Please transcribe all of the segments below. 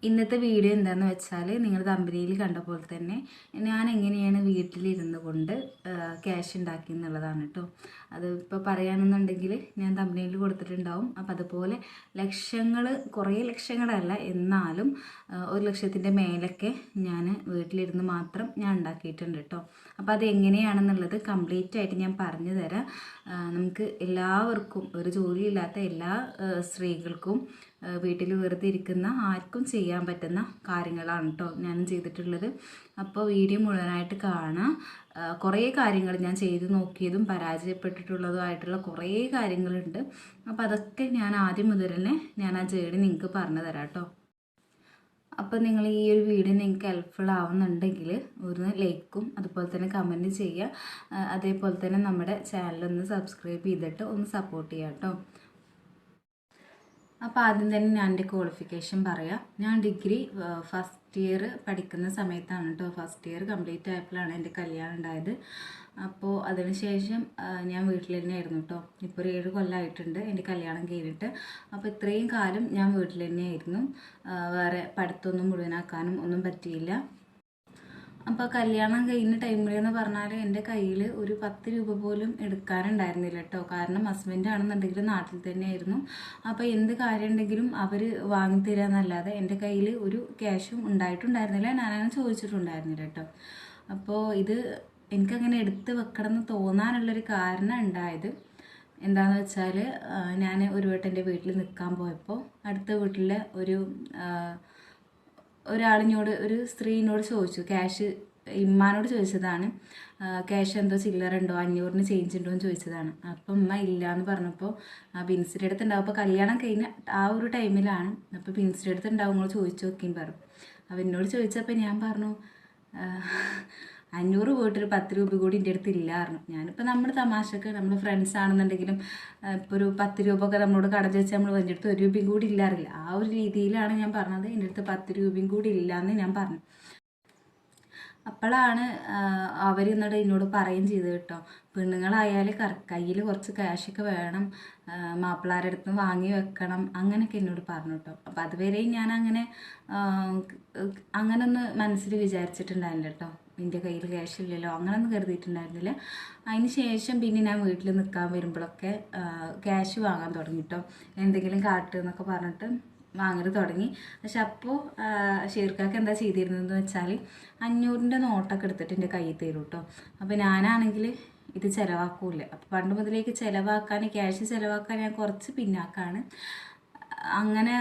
ഇന്നത്തെ വീഡിയോ എന്താണെന്ന് വെച്ചാൽ നിങ്ങൾ തമ്പനിയിൽ കണ്ട പോലെ തന്നെ ഞാൻ എങ്ങനെയാണ് വീട്ടിലിരുന്ന് കൊണ്ട് ക്യാഷ് ഉണ്ടാക്കി എന്നുള്ളതാണ് കേട്ടോ. അത് ഇപ്പോൾ പറയുകയാണെന്നുണ്ടെങ്കിൽ ഞാൻ തമ്പനിയിൽ കൊടുത്തിട്ടുണ്ടാവും. അപ്പം അതുപോലെ ലക്ഷങ്ങൾ, കുറേ ലക്ഷങ്ങളല്ല, എന്നാലും 1,00,000-ൻ്റെ മേലൊക്കെ ഞാൻ വീട്ടിലിരുന്ന് മാത്രം ഞാൻ ഉണ്ടാക്കിയിട്ടുണ്ട് കേട്ടോ. അപ്പോൾ അത് എങ്ങനെയാണെന്നുള്ളത് കംപ്ലീറ്റ് ആയിട്ട് ഞാൻ പറഞ്ഞു തരാം. നമുക്ക് എല്ലാവർക്കും, ഒരു ജോലിയില്ലാത്ത എല്ലാ സ്ത്രീകൾക്കും വീട്ടിൽ വെറുതെ ഇരിക്കുന്ന ആർക്കും ചെയ്യാൻ പറ്റുന്ന കാര്യങ്ങളാണ് കേട്ടോ ഞാൻ ചെയ്തിട്ടുള്ളത്. അപ്പോൾ വീഡിയോ മുഴുവനായിട്ട് കാണാം. കുറേ കാര്യങ്ങൾ ഞാൻ ചെയ്ത് നോക്കിയതും പരാജയപ്പെട്ടിട്ടുള്ളതുമായിട്ടുള്ള കുറേ കാര്യങ്ങളുണ്ട്. അപ്പോൾ അതൊക്കെ ഞാൻ ആദ്യം മുതൽ തന്നെ ഞാൻ ആ ജേർണി നിങ്ങൾക്ക് പറഞ്ഞു തരാം കേട്ടോ. അപ്പോൾ നിങ്ങൾ ഈ ഒരു വീഡിയോ നിങ്ങൾക്ക് ഹെൽപ്ഫുൾ ആവുന്നുണ്ടെങ്കിൽ ഒരു ലൈക്കും അതുപോലെ തന്നെ കമൻറ്റ് ചെയ്യുക. അതേപോലെ തന്നെ നമ്മുടെ ചാനലൊന്ന് സബ്സ്ക്രൈബ് ചെയ്തിട്ട് ഒന്ന് സപ്പോർട്ട് ചെയ്യാം കേട്ടോ. അപ്പോൾ ആദ്യം തന്നെ ഞാൻ എൻ്റെ ക്വാളിഫിക്കേഷൻ പറയാം. ഞാൻ ഡിഗ്രി ഫസ്റ്റ് ഇയർ പഠിക്കുന്ന സമയത്താണ് കേട്ടോ, ഫസ്റ്റ് ഇയർ കംപ്ലീറ്റ് ആയപ്പോഴാണ് എൻ്റെ കല്യാണം ഉണ്ടായത്. അപ്പോൾ അതിനുശേഷം ഞാൻ വീട്ടിൽ തന്നെയായിരുന്നു കേട്ടോ. ഇപ്പോൾ ഒരു 7 കൊല്ലമായിട്ടുണ്ട് എൻ്റെ കല്യാണം കഴിഞ്ഞിട്ട്. അപ്പോൾ ഇത്രയും കാലം ഞാൻ വീട്ടിൽ തന്നെയായിരുന്നു. വേറെ പഠിത്തമൊന്നും മുഴുവനാക്കാനും ഒന്നും പറ്റിയില്ല. അപ്പോൾ കല്യാണം കഴിഞ്ഞ ടൈമിലെന്ന് പറഞ്ഞാൽ എൻ്റെ കയ്യിൽ ഒരു 10 രൂപ പോലും എടുക്കാനുണ്ടായിരുന്നില്ല കേട്ടോ. കാരണം ഹസ്ബൻഡ് ആണെന്നുണ്ടെങ്കിൽ നാട്ടിൽ തന്നെയായിരുന്നു. അപ്പോൾ എന്ത് കാര്യം ഉണ്ടെങ്കിലും അവർ വാങ്ങിത്തരാന്നല്ലാതെ എൻ്റെ കയ്യിൽ ഒരു ക്യാഷും ഉണ്ടായിട്ടുണ്ടായിരുന്നില്ല. ഞാനങ്ങനെ ചോദിച്ചിട്ടുണ്ടായിരുന്നില്ല കേട്ടോ. അപ്പോൾ ഇത് എനിക്കങ്ങനെ എടുത്ത് വെക്കണം എന്ന് തോന്നാനുള്ളൊരു കാരണം ഉണ്ടായത് എന്താണെന്ന് വെച്ചാൽ, ഞാൻ ഒരു വട്ടം എൻ്റെ വീട്ടിൽ നിൽക്കാൻ പോയപ്പോൾ അടുത്ത വീട്ടിലെ ഒരാളിനോട്, ഒരു സ്ത്രീനോട് ചോദിച്ചു, ക്യാഷ് ഇമ്മാനോട് ചോദിച്ചതാണ്, ക്യാഷ് എന്തോ ചില്ലറ ഉണ്ടോ, 500-ന് ചേഞ്ച് ഉണ്ടോ എന്ന് ചോദിച്ചതാണ്. അപ്പം ഉമ്മ ഇല്ല എന്ന് പറഞ്ഞപ്പോൾ ബിൻസിൻ്റെ അടുത്ത് ഉണ്ടാവും. അപ്പോൾ കല്യാണം കഴിഞ്ഞ ആ ഒരു ടൈമിലാണ്. അപ്പോൾ ബിൻസിൻ്റെ അടുത്ത് ഉണ്ടാവും, നിങ്ങൾ ചോദിച്ചു നോക്കിയെന്ന് പറഞ്ഞു. അപ്പോൾ എന്നോട് ചോദിച്ചപ്പോൾ ഞാൻ പറഞ്ഞു 500 പോയിട്ടൊരു 10 രൂപ കൂടി എൻ്റെ അടുത്ത് ഇല്ലായിരുന്നു. ഞാനിപ്പോൾ നമ്മുടെ തമാശക്ക്, നമ്മൾ ഫ്രണ്ട്സ് ആണെന്നുണ്ടെങ്കിലും ഇപ്പോൾ ഒരു 10 രൂപ ഒക്കെ നമ്മളോട് കട ചോദിച്ചാൽ നമ്മൾ എൻ്റെ അടുത്ത് 1 രൂപയും കൂടി ഇല്ലാറില്ല. ആ ഒരു രീതിയിലാണ് ഞാൻ പറഞ്ഞത്, എൻ്റെ അടുത്ത് 10 രൂപയും കൂടി ഇല്ലയെന്ന് ഞാൻ പറഞ്ഞു. അപ്പോഴാണ് അവർ എന്നിട്ട് എന്നോട് പറയുകയും ചെയ്തത് കേട്ടോ, പെണ്ണുങ്ങളായാൽ കയ്യിൽ കുറച്ച് ക്യാഷൊക്കെ വേണം, മാപ്പിളാരുടെ അടുത്ത് വാങ്ങി വെക്കണം, അങ്ങനെയൊക്കെ എന്നോട് പറഞ്ഞു കേട്ടോ. അപ്പോൾ അതുവരെയും ഞാൻ അങ്ങനെ ഒന്ന് മനസ്സിൽ വിചാരിച്ചിട്ടുണ്ടായിരുന്നില്ല കേട്ടോ. എൻ്റെ കയ്യിൽ ക്യാഷ് ഇല്ലല്ലോ, അങ്ങനെയൊന്നും കരുതിയിട്ടുണ്ടായിരുന്നില്ല. അതിന് ശേഷം പിന്നെ ഞാൻ വീട്ടിൽ നിൽക്കാൻ വരുമ്പോഴൊക്കെ ക്യാഷ് വാങ്ങാൻ തുടങ്ങി കേട്ടോ. എന്തെങ്കിലും കാട്ട് എന്നൊക്കെ പറഞ്ഞിട്ട് വാങ്ങൽ തുടങ്ങി. പക്ഷെ അപ്പോൾ ഷീർക്കാക്ക് എന്താ ചെയ്തിരുന്നതെന്ന് വെച്ചാൽ 500-ൻ്റെ നോട്ടൊക്കെ എടുത്തിട്ട് എൻ്റെ കയ്യിൽ തരും കേട്ടോ. അപ്പോൾ ഞാനാണെങ്കിൽ ഇത് ചിലവാക്കൂല. അപ്പോൾ പണ്ട് മുതലേക്ക് ക്യാഷ് ചിലവാക്കാൻ ഞാൻ കുറച്ച് പിന്നാക്കാണ്. അങ്ങനെ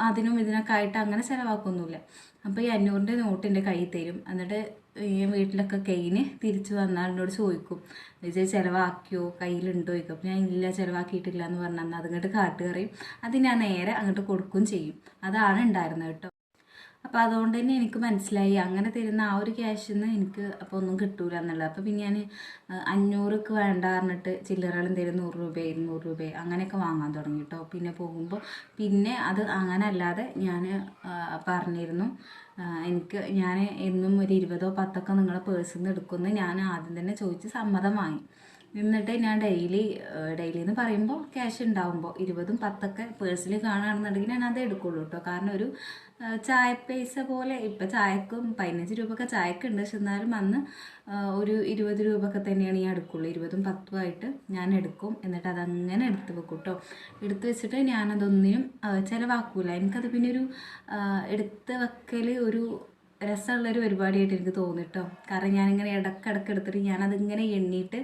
അതിനും ഇതിനൊക്കെ ആയിട്ട് അങ്ങനെ ചിലവാക്കൊന്നുമില്ല. അപ്പോൾ ഈ 500-ൻ്റെ നോട്ട് എൻ്റെ കയ്യിൽ തരും. എന്നിട്ട് ഈ വീട്ടിലൊക്കെ കയ്യിന് തിരിച്ചു വന്നാൽ എന്നോട് ചോദിക്കും, വിജയ് ചിലവാക്കിയോ, കയ്യിലുണ്ടോ ചോദിക്കും. അപ്പോൾ ഞാൻ ഇല്ല, ചിലവാക്കിയിട്ടില്ല എന്ന് പറഞ്ഞാൽ അതിങ്ങോട്ട് കാട്ടുകറിയും അത് ഞാൻ നേരെ അങ്ങോട്ട് കൊടുക്കുകയും ചെയ്യും. അതാണ് ഉണ്ടായിരുന്നത് കേട്ടോ. അപ്പോൾ അതുകൊണ്ട് തന്നെ എനിക്ക് മനസ്സിലായി, അങ്ങനെ തരുന്ന ആ ഒരു ക്യാഷിൽ നിന്ന് എനിക്ക് അപ്പോൾ ഒന്നും കിട്ടൂല എന്നുള്ളത്. അപ്പോൾ പിന്നെ ഞാൻ 500-ക്ക് വേണ്ട പറഞ്ഞിട്ട് ചില്ലറകളും തരും, 100 രൂപ 200 രൂപ അങ്ങനെയൊക്കെ വാങ്ങാൻ തുടങ്ങി കേട്ടോ. പിന്നെ പോകുമ്പോൾ പിന്നെ അത് അങ്ങനെ അല്ലാതെ ഞാൻ പറഞ്ഞിരുന്നു, ഞാൻ എന്നും ഒരു 20-ഓ 10-ഒക്കെ നിങ്ങളെ പേഴ്സിൽ നിന്ന് എടുക്കുമെന്ന് ഞാൻ ആദ്യം തന്നെ ചോദിച്ച് സമ്മതം വാങ്ങി. എന്നിട്ട് ഞാൻ ഡെയിലി എന്ന് പറയുമ്പോൾ ക്യാഷ് ഉണ്ടാകുമ്പോൾ 20-ഉം 10-ഒക്കെ പേഴ്സിൽ കാണുകയാണെന്നുണ്ടെങ്കിൽ ഞാൻ അത് എടുക്കുള്ളൂ കേട്ടോ. കാരണം ഒരു ചായ പൈസ പോലെ, ഇപ്പം ചായക്കും 15 രൂപയൊക്കെ ചായക്ക് ഉണ്ട്, പക്ഷെ എന്നാലും അന്ന് ഒരു 20 രൂപയൊക്കെ തന്നെയാണ് ഞാൻ എടുക്കുള്ളൂ. 20-ഉം 10-ഉം ആയിട്ട് ഞാൻ എടുക്കും. എന്നിട്ട് അതങ്ങനെ എടുത്ത് വെക്കും കേട്ടോ. എടുത്ത് വെച്ചിട്ട് ഞാനതൊന്നിനും ചിലവാക്കൂല. എനിക്കത് പിന്നെ ഒരു എടുത്ത് വെക്കൽ ഒരു രസമുള്ളൊരു പരിപാടിയായിട്ട് എനിക്ക് തോന്നിട്ടോ. കാരണം ഞാനിങ്ങനെ ഇടയ്ക്കിടയ്ക്ക് എടുത്തിട്ട് ഞാനതിങ്ങനെ എണ്ണിയിട്ട്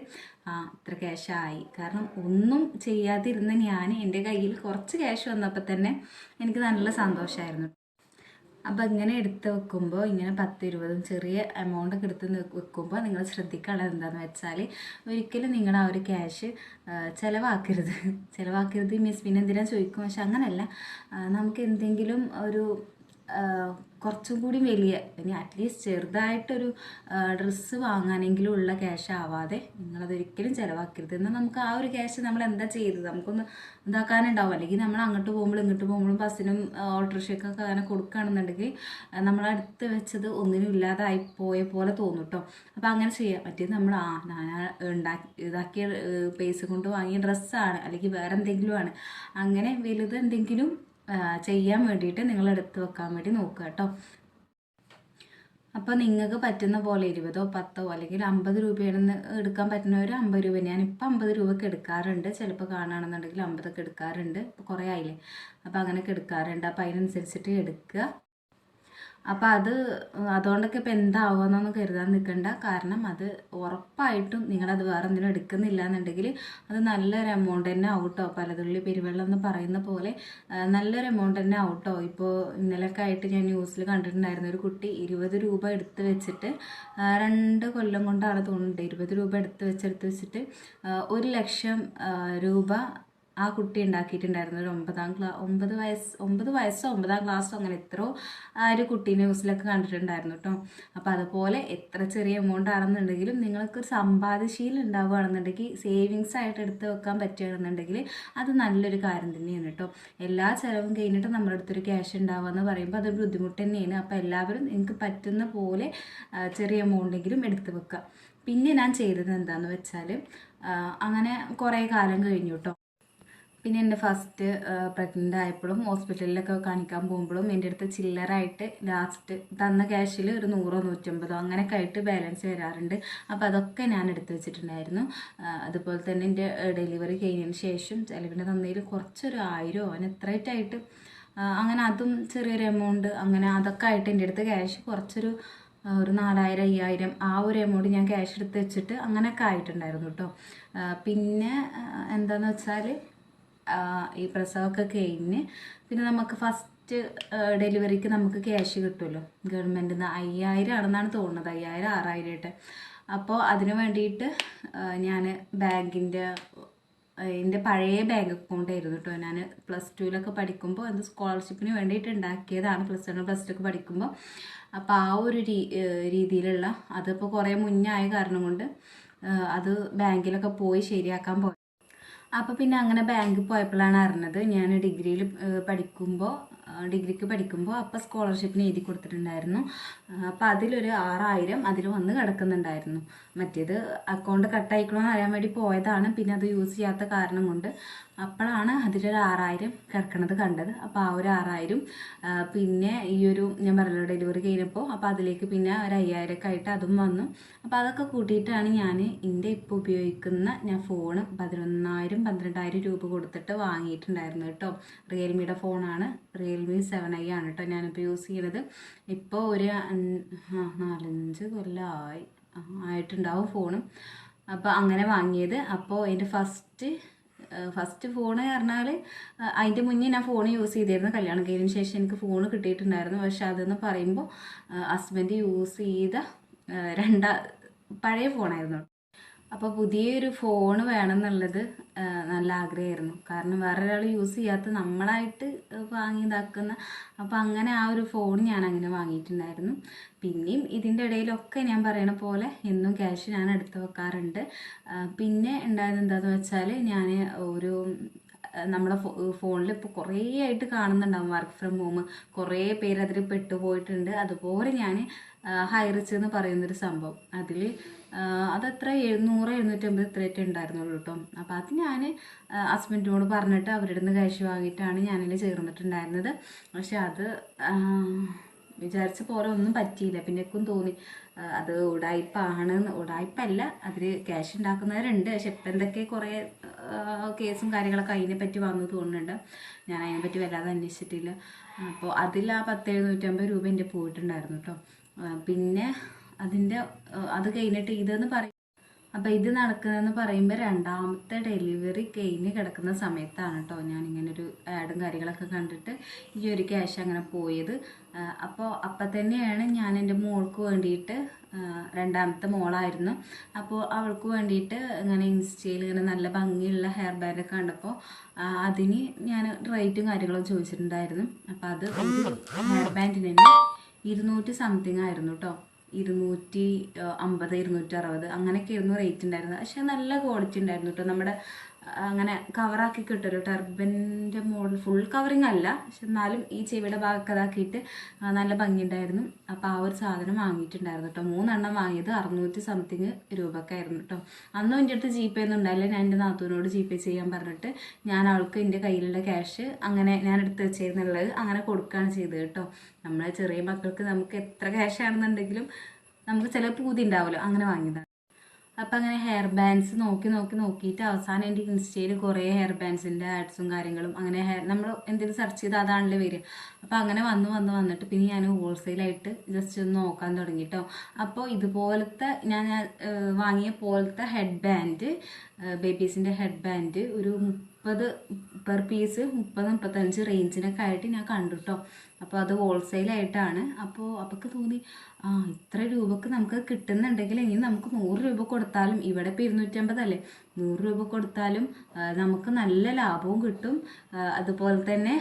ഇത്ര ക്യാഷായി. കാരണം ഒന്നും ചെയ്യാതിരുന്ന ഞാൻ എൻ്റെ കയ്യിൽ കുറച്ച് ക്യാഷ് വന്നപ്പോൾ തന്നെ എനിക്ക് നല്ല സന്തോഷമായിരുന്നു. അപ്പോൾ ഇങ്ങനെ എടുത്ത് വെക്കുമ്പോൾ, ഇങ്ങനെ 10-20 ചെറിയ എമൗണ്ടൊക്കെ എടുത്ത് വെക്കുമ്പോൾ നിങ്ങൾ ശ്രദ്ധിക്കാനുള്ളത് എന്താണെന്ന് വെച്ചാൽ, ഒരിക്കലും നിങ്ങൾ ആ ഒരു ക്യാഷ് ചിലവാക്കരുത് മീൻസ് പിന്നെ എന്തിനാണ് ചോദിക്കും. പക്ഷെ അങ്ങനെയല്ല, നമുക്ക് എന്തെങ്കിലും ഒരു കുറച്ചും കൂടി വലിയ, ഇനി അറ്റ്ലീസ്റ്റ് ചെറുതായിട്ടൊരു ഡ്രസ്സ് വാങ്ങാനെങ്കിലും ഉള്ള ക്യാഷ് ആവാതെ നിങ്ങളതൊരിക്കലും ചിലവാക്കരുത്. എന്നാൽ നമുക്ക് ആ ഒരു ക്യാഷ് നമ്മൾ എന്താ ചെയ്തത്, നമുക്കൊന്ന് ഇതാക്കാനുണ്ടാവും. അല്ലെങ്കിൽ നമ്മൾ അങ്ങോട്ട് പോകുമ്പോൾ ഇങ്ങോട്ട് പോകുമ്പോഴും ബസ്സിനും ഓട്ടോറിക്ഷയ്ക്കൊക്കെ അങ്ങനെ കൊടുക്കുകയാണെന്നുണ്ടെങ്കിൽ നമ്മളടുത്ത് വെച്ചത് ഒന്നിനും ഇല്ലാതായി പോയ പോലെ തോന്നും കേട്ടോ. അപ്പോൾ അങ്ങനെ ചെയ്യാൻ പറ്റിയത് നമ്മൾ ഞാൻ ഇതാക്കിയ പൈസ കൊണ്ട് വാങ്ങിയ ഡ്രസ്സാണ്, അല്ലെങ്കിൽ വേറെ എന്തെങ്കിലും ആണ്, അങ്ങനെ വലുത് എന്തെങ്കിലും ചെയ്യാൻ വേണ്ടിയിട്ട് നിങ്ങൾ എടുത്ത് വെക്കാൻ വേണ്ടി നോക്കുക കേട്ടോ. അപ്പോൾ നിങ്ങൾക്ക് പറ്റുന്ന പോലെ 20 10 അല്ലെങ്കിൽ 50 രൂപയാണെന്ന് എടുക്കാൻ പറ്റുന്നവർ 50 രൂപ. ഞാനിപ്പോൾ 50 രൂപയ്ക്ക് എടുക്കാറുണ്ട്, ചിലപ്പോൾ കാണുകയാണെന്നുണ്ടെങ്കിൽ 50ഒക്കെ എടുക്കാറുണ്ട്. ഇപ്പോൾ കുറേ ആയില്ലേ, അപ്പോൾ അങ്ങനെയൊക്കെ എടുക്കാറുണ്ട്. അപ്പോൾ അതിനനുസരിച്ചിട്ട് എടുക്കുക. അപ്പോൾ അതുകൊണ്ടൊക്കെ ഇപ്പോൾ എന്താവുമെന്നൊന്നും കരുതാൻ നിൽക്കണ്ട. കാരണം അത് ഉറപ്പായിട്ടും നിങ്ങളത് വേറെ എന്തെങ്കിലും എടുക്കുന്നില്ല എന്നുണ്ടെങ്കിൽ അത് നല്ലൊരു എമൗണ്ട് തന്നെ ആവട്ടോ. പലതുള്ളി പെരുവെള്ളം എന്ന് പറയുന്ന പോലെ നല്ലൊരു എമൗണ്ട് തന്നെ ആവട്ടോ. ഇപ്പോൾ ഇന്നലെയൊക്കെ ആയിട്ട് ഞാൻ ന്യൂസിൽ കണ്ടിട്ടുണ്ടായിരുന്നു, ഒരു കുട്ടി 20 രൂപ എടുത്ത് വെച്ചിട്ട് 2 കൊല്ലം കൊണ്ടാണ് തോന്നുന്നുണ്ട് 20 രൂപ എടുത്ത് വെച്ചിട്ട് 1 ലക്ഷം രൂപ ആ കുട്ടി ഉണ്ടാക്കിയിട്ടുണ്ടായിരുന്നു. ഒരു 9 വയസ്സോ 9ാം ക്ലാസ്സോ അങ്ങനെ എത്രയോ ആ ഒരു കുട്ടി ന്യൂസിലൊക്കെ കണ്ടിട്ടുണ്ടായിരുന്നു കേട്ടോ. അപ്പോൾ അതുപോലെ എത്ര ചെറിയ എമൗണ്ട് ആണെന്നുണ്ടെങ്കിലും നിങ്ങൾക്ക് ഒരു സമ്പാദ്യശീലം ഉണ്ടാവുകയാണെന്നുണ്ടെങ്കിൽ, സേവിങ്സ് ആയിട്ട് എടുത്ത് വെക്കാൻ പറ്റുകയാണെന്നുണ്ടെങ്കിൽ അത് നല്ലൊരു കാര്യം തന്നെയാണ് കേട്ടോ. എല്ലാ ചിലവും കഴിഞ്ഞിട്ട് നമ്മുടെ അടുത്തൊരു ക്യാഷ് ഉണ്ടാവുക എന്ന് പറയുമ്പോൾ അതൊരു ബുദ്ധിമുട്ട് തന്നെയാണ്. അപ്പോൾ എല്ലാവരും നിങ്ങൾക്ക് പറ്റുന്ന പോലെ ചെറിയ എമൗണ്ടെങ്കിലും എടുത്ത് വെക്കുക. പിന്നെ ഞാൻ ചെയ്തത് എന്താണെന്ന് വെച്ചാൽ, അങ്ങനെ കുറേ കാലം കഴിഞ്ഞു കേട്ടോ. പിന്നെ എൻ്റെ ഫസ്റ്റ് പ്രഗ്നൻ്റ് ആയപ്പോഴും ഹോസ്പിറ്റലിലൊക്കെ കാണിക്കാൻ പോകുമ്പോഴും എൻ്റെ അടുത്ത് ചില്ലറായിട്ട് ലാസ്റ്റ് തന്ന ക്യാഷിൽ ഒരു 100 150 അങ്ങനെയൊക്കെ ആയിട്ട് ബാലൻസ് വരാറുണ്ട്. അപ്പോൾ അതൊക്കെ ഞാൻ എടുത്ത് വെച്ചിട്ടുണ്ടായിരുന്നു. അതുപോലെ തന്നെ എൻ്റെ ഡെലിവറി കഴിഞ്ഞതിന് ശേഷം ചിലവിന് തന്നതിൽ കുറച്ചൊരു 1000 അങ്ങനെ എത്രയായിട്ടായിട്ട് അങ്ങനെ അതും ചെറിയൊരു എമൗണ്ട് അങ്ങനെ അതൊക്കെ ആയിട്ട് എൻ്റെ അടുത്ത് ക്യാഷ് കുറച്ചൊരു 4000 5000 ആ ഒരു എമൗണ്ട് ഞാൻ ക്യാഷ് എടുത്ത് വെച്ചിട്ട് അങ്ങനെയൊക്കെ ആയിട്ടുണ്ടായിരുന്നു കേട്ടോ. പിന്നെ എന്താണെന്ന് വെച്ചാൽ ഈ പ്രസവമൊക്കെ കഴിഞ്ഞ് പിന്നെ നമുക്ക് ഫസ്റ്റ് ഡെലിവറിക്ക് നമുക്ക് ക്യാഷ് കിട്ടുമല്ലോ ഗവൺമെൻറ്റിൽ നിന്ന്. 5000 ആണെന്നാണ് തോന്നുന്നത്, 5000 6000 ആയിട്ട്. അപ്പോൾ അതിന് വേണ്ടിയിട്ട് ഞാൻ എൻ്റെ പഴയ ബാങ്ക് അക്കൗണ്ട് ആയിരുന്നു കേട്ടോ. ഞാൻ +2 പഠിക്കുമ്പോൾ എന്ത് സ്കോളർഷിപ്പിന് വേണ്ടിയിട്ട് ഉണ്ടാക്കിയതാണ്, +1 +2 പഠിക്കുമ്പോൾ. അപ്പോൾ ആ ഒരു രീതിയിലുള്ള അതിപ്പോൾ കുറേ മുന്നേ ആയ കാരണം കൊണ്ട് അത് ബാങ്കിലൊക്കെ പോയി ശരിയാക്കാൻ പോയി. അപ്പോൾ പിന്നെ അങ്ങനെ ബാങ്കിൽ പോയപ്പോഴാണ് അറിഞ്ഞത്, ഞാൻ ഡിഗ്രിക്ക് പഠിക്കുമ്പോൾ അപ്പോൾ സ്കോളർഷിപ്പിന് എഴുതി കൊടുത്തിട്ടുണ്ടായിരുന്നു. അപ്പോൾ അതിലൊരു 6000 അതിൽ വന്ന് കിടക്കുന്നുണ്ടായിരുന്നു. മറ്റേത് അക്കൗണ്ട് കട്ടായിക്കണമെന്ന് അറിയാൻ വേണ്ടി പോയതാണ്, പിന്നെ അത് യൂസ് ചെയ്യാത്ത കാരണം കൊണ്ട് അപ്പോഴാണ് അതിലൊരു 6000 കിടക്കണത് കണ്ടത്. അപ്പോൾ ആ ഒരു 6000 പിന്നെ ഈ ഒരു ഞാൻ പറഞ്ഞല്ലോ ഡെലിവറി കഴിഞ്ഞപ്പോൾ അപ്പോൾ അതിലേക്ക് പിന്നെ ഒരു 5000 ഒക്കെ ആയിട്ട് അതും വന്നു. അപ്പോൾ അതൊക്കെ കൂട്ടിയിട്ടാണ് ഞാൻ എൻ്റെ ഇപ്പോൾ ഉപയോഗിക്കുന്ന ഫോണ് 11,000 12,000 രൂപ കൊടുത്തിട്ട് വാങ്ങിയിട്ടുണ്ടായിരുന്നു കേട്ടോ. റിയൽമിയുടെ ഫോണാണ്, റിയൽമി 7i ആണ് കേട്ടോ ഞാനിപ്പോൾ യൂസ് ചെയ്യുന്നത്. ഇപ്പോൾ ഒരു 4-5 കൊല്ലമായി ആയിട്ടുണ്ടാവും ഫോണും. അപ്പോൾ അങ്ങനെ വാങ്ങിയത്. അപ്പോൾ എൻ്റെ ഫസ്റ്റ് ഫോണ് പറഞ്ഞാൽ അതിൻ്റെ മുന്നേ ഞാൻ ഫോൺ യൂസ് ചെയ്തിരുന്നു. കല്യാണം കഴിഞ്ഞതിന് ശേഷം എനിക്ക് ഫോൺ കിട്ടിയിട്ടുണ്ടായിരുന്നു. പക്ഷെ അതെന്ന് പറയുമ്പോൾ ഹസ്ബൻഡ് യൂസ് ചെയ്ത പഴയ ഫോണായിരുന്നു. അപ്പോൾ പുതിയൊരു ഫോൺ വേണമെന്നുള്ളത് നല്ല ആഗ്രഹമായിരുന്നു. കാരണം വേറൊരാൾ യൂസ് ചെയ്യാത്ത നമ്മളായിട്ട് വാങ്ങി ഇതാക്കുന്ന. അപ്പോൾ അങ്ങനെ ആ ഒരു ഫോൺ ഞാൻ അങ്ങനെ വാങ്ങിയിട്ടുണ്ടായിരുന്നു. പിന്നെയും ഇതിൻ്റെ ഇടയിലൊക്കെ ഞാൻ പറയണ പോലെ എന്നും ക്യാഷ് ഞാൻ എടുത്ത് വെക്കാറുണ്ട്. പിന്നെ ഉണ്ടായത് എന്താണെന്ന് വെച്ചാൽ, ഞാൻ നമ്മുടെ ഫോണിൽ ഇപ്പോൾ കുറേ ആയിട്ട് കാണുന്നുണ്ടാവും വർക്ക് ഫ്രം ഹോം. കുറേ പേര് അതിൽ പെട്ടുപോയിട്ടുണ്ട്. അതുപോലെ ഞാൻ ഹൈറിച്ച് എന്ന് പറയുന്നൊരു സംഭവം, അതെത്ര 700 750 ഇത്രയായിട്ട് ഉണ്ടായിരുന്നുള്ളൂ കേട്ടോ. അപ്പോൾ അത് ഞാൻ ഹസ്ബൻഡിനോട് പറഞ്ഞിട്ട് അവരുടെ നിന്ന് ക്യാഷ് വാങ്ങിയിട്ടാണ് ഞാനതിൽ ചേർന്നിട്ടുണ്ടായിരുന്നത്. പക്ഷെ അത് വിചാരിച്ച പോലെ ഒന്നും പറ്റിയില്ല. പിന്നെക്കും തോന്നി അത് ഉടായ്പല്ല, അതിൽ ക്യാഷ് ഉണ്ടാക്കുന്നവരുണ്ട്. പക്ഷെ ഇപ്പം എന്തൊക്കെ കുറേ കേസും കാര്യങ്ങളൊക്കെ അതിനെപ്പറ്റി വന്നു തോന്നുന്നുണ്ട്. ഞാൻ അതിനെപ്പറ്റി വല്ലാതെ അന്വേഷിച്ചിട്ടില്ല. അപ്പോൾ അതിൽ ആ 10,750 രൂപ എൻ്റെ പോയിട്ടുണ്ടായിരുന്നു കേട്ടോ. പിന്നെ അത് കഴിഞ്ഞിട്ട് ഇതെന്ന് പറയും. അപ്പോൾ ഇത് നടക്കുന്നതെന്ന് പറയുമ്പോൾ രണ്ടാമത്തെ ഡെലിവറി കഴിഞ്ഞ് കിടക്കുന്ന സമയത്താണ് കേട്ടോ ഞാനിങ്ങനൊരു ആഡും കാര്യങ്ങളൊക്കെ കണ്ടിട്ട് ഈ ഒരു ക്യാഷ് അങ്ങനെ പോയത്. അപ്പം തന്നെയാണ് ഞാൻ എൻ്റെ മോൾക്ക് വേണ്ടിയിട്ട്, രണ്ടാമത്തെ മോളായിരുന്നു, അപ്പോൾ അവൾക്ക് വേണ്ടിയിട്ട് ഇങ്ങനെ ഇൻസ്റ്റയിൽ ഇങ്ങനെ നല്ല ഭംഗിയുള്ള ഹെയർ ബാൻഡൊക്കെ കണ്ടപ്പോൾ അതിന് ഞാൻ റേറ്റും കാര്യങ്ങളും ചോദിച്ചിട്ടുണ്ടായിരുന്നു. അപ്പോൾ അത് ഒരു ഹെയർ ബാൻഡിന് തന്നെ 200 സംതിങ് ആയിരുന്നു കേട്ടോ. 250 260 അങ്ങനെയൊക്കെ ആയിരുന്നു റേറ്റ് ഉണ്ടായിരുന്നത്. പക്ഷെ നല്ല ക്വാളിറ്റി ഉണ്ടായിരുന്നു കേട്ടോ. നമ്മുടെ അങ്ങനെ കവറാക്കി കിട്ടുമല്ലോ, ടർബൻ്റെ മോഡൽ ഫുൾ കവറിങ് അല്ല, പക്ഷെ എന്നാലും ഈ ചെവിയുടെ ഭാഗമൊക്കെ ഇതാക്കിയിട്ട് നല്ല ഭംഗിയുണ്ടായിരുന്നു. അപ്പോൾ ആ ഒരു സാധനം വാങ്ങിയിട്ടുണ്ടായിരുന്നു കേട്ടോ. 3 വാങ്ങിയത് 600 സംതിങ് രൂപക്കായിരുന്നു കേട്ടോ. അന്നും എൻ്റെ അടുത്ത് GPay ഒന്നും ഉണ്ടായില്ല. ഞാൻ എൻ്റെ നാത്തൂനോട് GPay ചെയ്യാൻ പറഞ്ഞിട്ട് ഞാൻ അവൾക്ക് എൻ്റെ കയ്യിലുള്ള ക്യാഷ് അങ്ങനെ ഞാൻ എടുത്ത് വെച്ചിരുന്നുള്ളത് അങ്ങനെ കൊടുക്കുകയാണ് ചെയ്തത് കേട്ടോ. നമ്മളെ ചെറിയ മക്കൾക്ക് നമുക്ക് എത്ര ക്യാഷ് ആണെന്നുണ്ടെങ്കിലും നമുക്ക് ചില പൂതി ഉണ്ടാവുമല്ലോ, അങ്ങനെ വാങ്ങിയതാണ്. അപ്പം അങ്ങനെ ഹെയർ ബാൻഡ്സ് നോക്കിയിട്ട് അവസാനം എൻ്റെ ഇൻസ്റ്റയിൽ കുറേ ഹെയർ ബാൻഡ്സിൻ്റെ ആഡ്സും കാര്യങ്ങളും അങ്ങനെ നമ്മൾ എന്തെങ്കിലും സെർച്ച് ചെയ്ത് അതാണല്ലോ വരിക. അപ്പോൾ അങ്ങനെ വന്നിട്ട് പിന്നെ ഞാൻ ഹോൾസെയിലായിട്ട് ജസ്റ്റ് ഒന്ന് നോക്കാൻ തുടങ്ങി കേട്ടോ. അപ്പോൾ ഇതുപോലത്തെ ഞാൻ വാങ്ങിയ പോലത്തെ ഹെഡ് ബാൻഡ്, ബേബീസിൻ്റെ ഹെഡ് ബാൻഡ് ഒരു 30 പെർ പീസ് 30-35 റേഞ്ചിനൊക്കെ ആയിട്ട് ഞാൻ കണ്ടു കേട്ടോ. അപ്പോൾ അത് ഹോൾസെയിലായിട്ടാണ്. അപ്പോൾ അവൾക്ക് തോന്നി ഇത്ര രൂപക്ക് നമുക്ക് കിട്ടുന്നുണ്ടെങ്കിൽ ഇനി നമുക്ക് 100 രൂപ കൊടുത്താലും, ഇവിടെ ഇപ്പോൾ 250 അല്ലേ, 100 രൂപ കൊടുത്താലും നമുക്ക് നല്ല ലാഭവും കിട്ടും. അതുപോലെ തന്നെ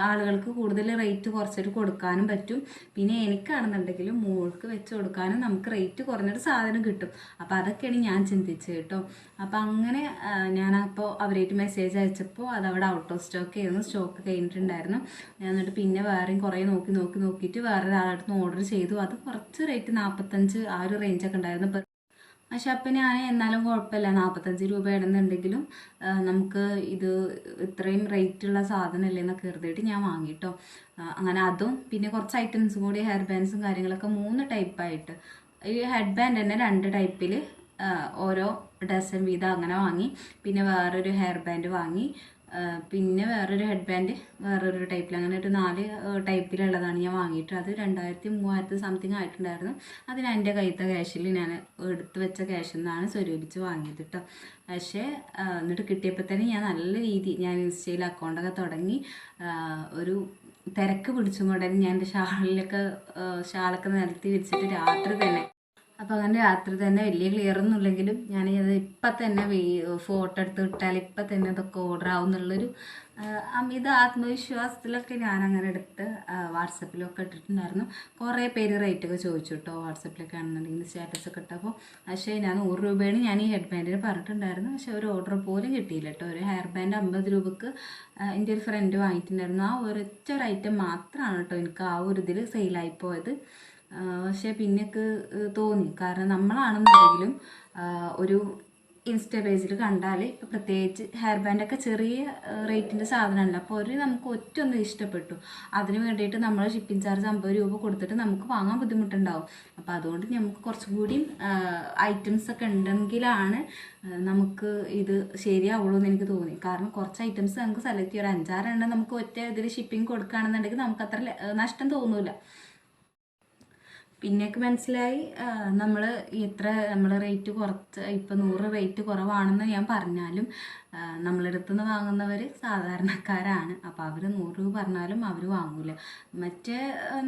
ആളുകൾക്ക് കൂടുതൽ റേറ്റ് കുറച്ചിട്ട് കൊടുക്കാനും പറ്റും. പിന്നെ എനിക്കാണെന്നുണ്ടെങ്കിലും മോൾക്ക് വെച്ച് കൊടുക്കാനും നമുക്ക് റേറ്റ് കുറഞ്ഞൊരു സാധനം കിട്ടും. അപ്പോൾ അതൊക്കെയാണ് ഞാൻ ചിന്തിച്ചത് കേട്ടോ. അപ്പോൾ അങ്ങനെ ഞാനപ്പോൾ അവരായിട്ട് മെസ്സേജ് അയച്ചപ്പോൾ അതവിടെ ഔട്ട് ഓഫ് സ്റ്റോക്ക് ആയിരുന്നു, സ്റ്റോക്ക് കഴിഞ്ഞിട്ടുണ്ടായിരുന്നു. എന്നിട്ട് പിന്നെ വേറെയും കുറേ നോക്കിയിട്ട് വേറെ ഒരാളടുത്ത് ഓർഡർ ചെയ്തു. അത് കുറച്ച് റേറ്റ് 45 ആ ഒരു റേഞ്ചൊക്കെ ഉണ്ടായിരുന്നു. പക്ഷെ അപ്പം ഞാൻ എന്നാലും കുഴപ്പമില്ല, 45 രൂപ ഇടുന്നുണ്ടെങ്കിലും നമുക്ക് ഇത് ഇത്രയും റേറ്റുള്ള സാധനമല്ലേ എന്നൊക്കെ കരുതിയിട്ട് ഞാൻ വാങ്ങിട്ടോ. അങ്ങനെ അതും പിന്നെ കുറച്ച് ഐറ്റംസും കൂടി, ഹെയർ ബാൻഡ്സും കാര്യങ്ങളൊക്കെ 3 ടൈപ്പായിട്ട്. ഈ ഹെഡ് ബാൻഡ് തന്നെ 2 ടൈപ്പിൽ ഓരോ ഡസൻ വീതം അങ്ങനെ വാങ്ങി. പിന്നെ വേറൊരു ഹെയർ ബാൻഡ് വാങ്ങി. പിന്നെ വേറൊരു ഹെഡ് ബാൻഡ് വേറൊരു ടൈപ്പിൽ, അങ്ങനെ ഒരു 4 ടൈപ്പിലുള്ളതാണ് ഞാൻ വാങ്ങിയിട്ട്. അത് 2000-3000 സംതിങ് ആയിട്ടുണ്ടായിരുന്നു. അതിന് എൻ്റെ കയ്യിലത്തെ ക്യാഷിൽ ഞാൻ എടുത്ത് വെച്ച ക്യാഷിൽ നിന്നാണ് സ്വരൂപിച്ച് വാങ്ങിയത് കേട്ടോ. പക്ഷേ എന്നിട്ട് കിട്ടിയപ്പോൾ തന്നെ ഞാൻ ഇൻസ്റ്റയിൽ അക്കൗണ്ടൊക്കെ തുടങ്ങി. ഒരു തിരക്ക് പിടിച്ചും കൊണ്ട് ഞാൻ എൻ്റെ ഷാളൊക്കെ നിരത്തി വെച്ചിട്ട് രാത്രി തന്നെ, അപ്പോൾ അങ്ങനെ രാത്രി തന്നെ വലിയ ക്ലിയർ ഒന്നും ഇല്ലെങ്കിലും ഞാൻ അത് ഇപ്പം തന്നെ ഫോട്ടോ എടുത്ത് വിട്ടാൽ ഇപ്പം തന്നെ അതൊക്കെ ഓർഡർ ആവും എന്നുള്ളൊരു അമിത ആത്മവിശ്വാസത്തിലൊക്കെ ഞാനങ്ങനെ എടുത്ത് വാട്സപ്പിലൊക്കെ ഇട്ടിട്ടുണ്ടായിരുന്നു. കുറേ പേര് റേറ്റൊക്കെ ചോദിച്ചു കേട്ടോ, വാട്സപ്പിലൊക്കെ ആണെന്നുണ്ടെങ്കിൽ സ്റ്റാറ്റസൊക്കെ ഇട്ടപ്പോൾ. പക്ഷേ ഞാൻ 100 രൂപയാണ് ഞാൻ ഈ ഹെഡ് ബാൻഡിന് പറഞ്ഞിട്ടുണ്ടായിരുന്നു. പക്ഷേ ഒരു ഓർഡർ പോലും കിട്ടിയില്ല കേട്ടോ. ഒരു ഹെയർ ബാൻഡ് 50 രൂപക്ക് എൻ്റെ ഒരു ഫ്രണ്ട് വാങ്ങിയിട്ടുണ്ടായിരുന്നു. ആ ഒരൊറ്റ ഒരു ഐറ്റം മാത്രമാണ് കേട്ടോ എനിക്ക് ആ ഒരു ഇതിൽ സെയിലായിപ്പോയത്. പക്ഷേ പിന്നെക്ക് തോന്നി, കാരണം നമ്മളാണെന്നുണ്ടെങ്കിലും ഒരു ഇൻസ്റ്റ പേജിൽ കണ്ടാൽ ഇപ്പോൾ പ്രത്യേകിച്ച് ഹെയർ ബാൻഡൊക്കെ ചെറിയ റേറ്റിൻ്റെ സാധനമല്ല. അപ്പോൾ നമുക്ക് ഒറ്റൊന്നും ഇഷ്ടപ്പെട്ടു, അതിന് വേണ്ടിയിട്ട് നമ്മൾ ഷിപ്പിംഗ് ചാർജ് 50 രൂപ കൊടുത്തിട്ട് നമുക്ക് വാങ്ങാൻ ബുദ്ധിമുട്ടുണ്ടാവും. അപ്പോൾ അതുകൊണ്ട് നമുക്ക് കുറച്ചും കൂടിയും ഐറ്റംസൊക്കെ ഉണ്ടെങ്കിലാണ് നമുക്ക് ഇത് ശരിയാവുള്ളൂ എന്ന് എനിക്ക് തോന്നി. കാരണം കുറച്ച് ഐറ്റംസ് നമുക്ക് സെലക്ട് ചെയ്യാം, 5-6 എണ്ണം നമുക്ക് ഒറ്റ ഇതിൽ ഷിപ്പിംഗ് കൊടുക്കുകയാണെന്നുണ്ടെങ്കിൽ നമുക്ക് അത്ര നഷ്ടം തോന്നില്ല. പിന്നെയൊക്കെ മനസ്സിലായി നമ്മൾ റേറ്റ് കുറച്ച് ഇപ്പം 100 റേറ്റ് കുറവാണെന്ന് ഞാൻ പറഞ്ഞാലും നമ്മളെടുത്തുനിന്ന് വാങ്ങുന്നവർ സാധാരണക്കാരാണ്. അപ്പോൾ അവർ 100 രൂപ പറഞ്ഞാലും അവർ വാങ്ങൂല. മറ്റേ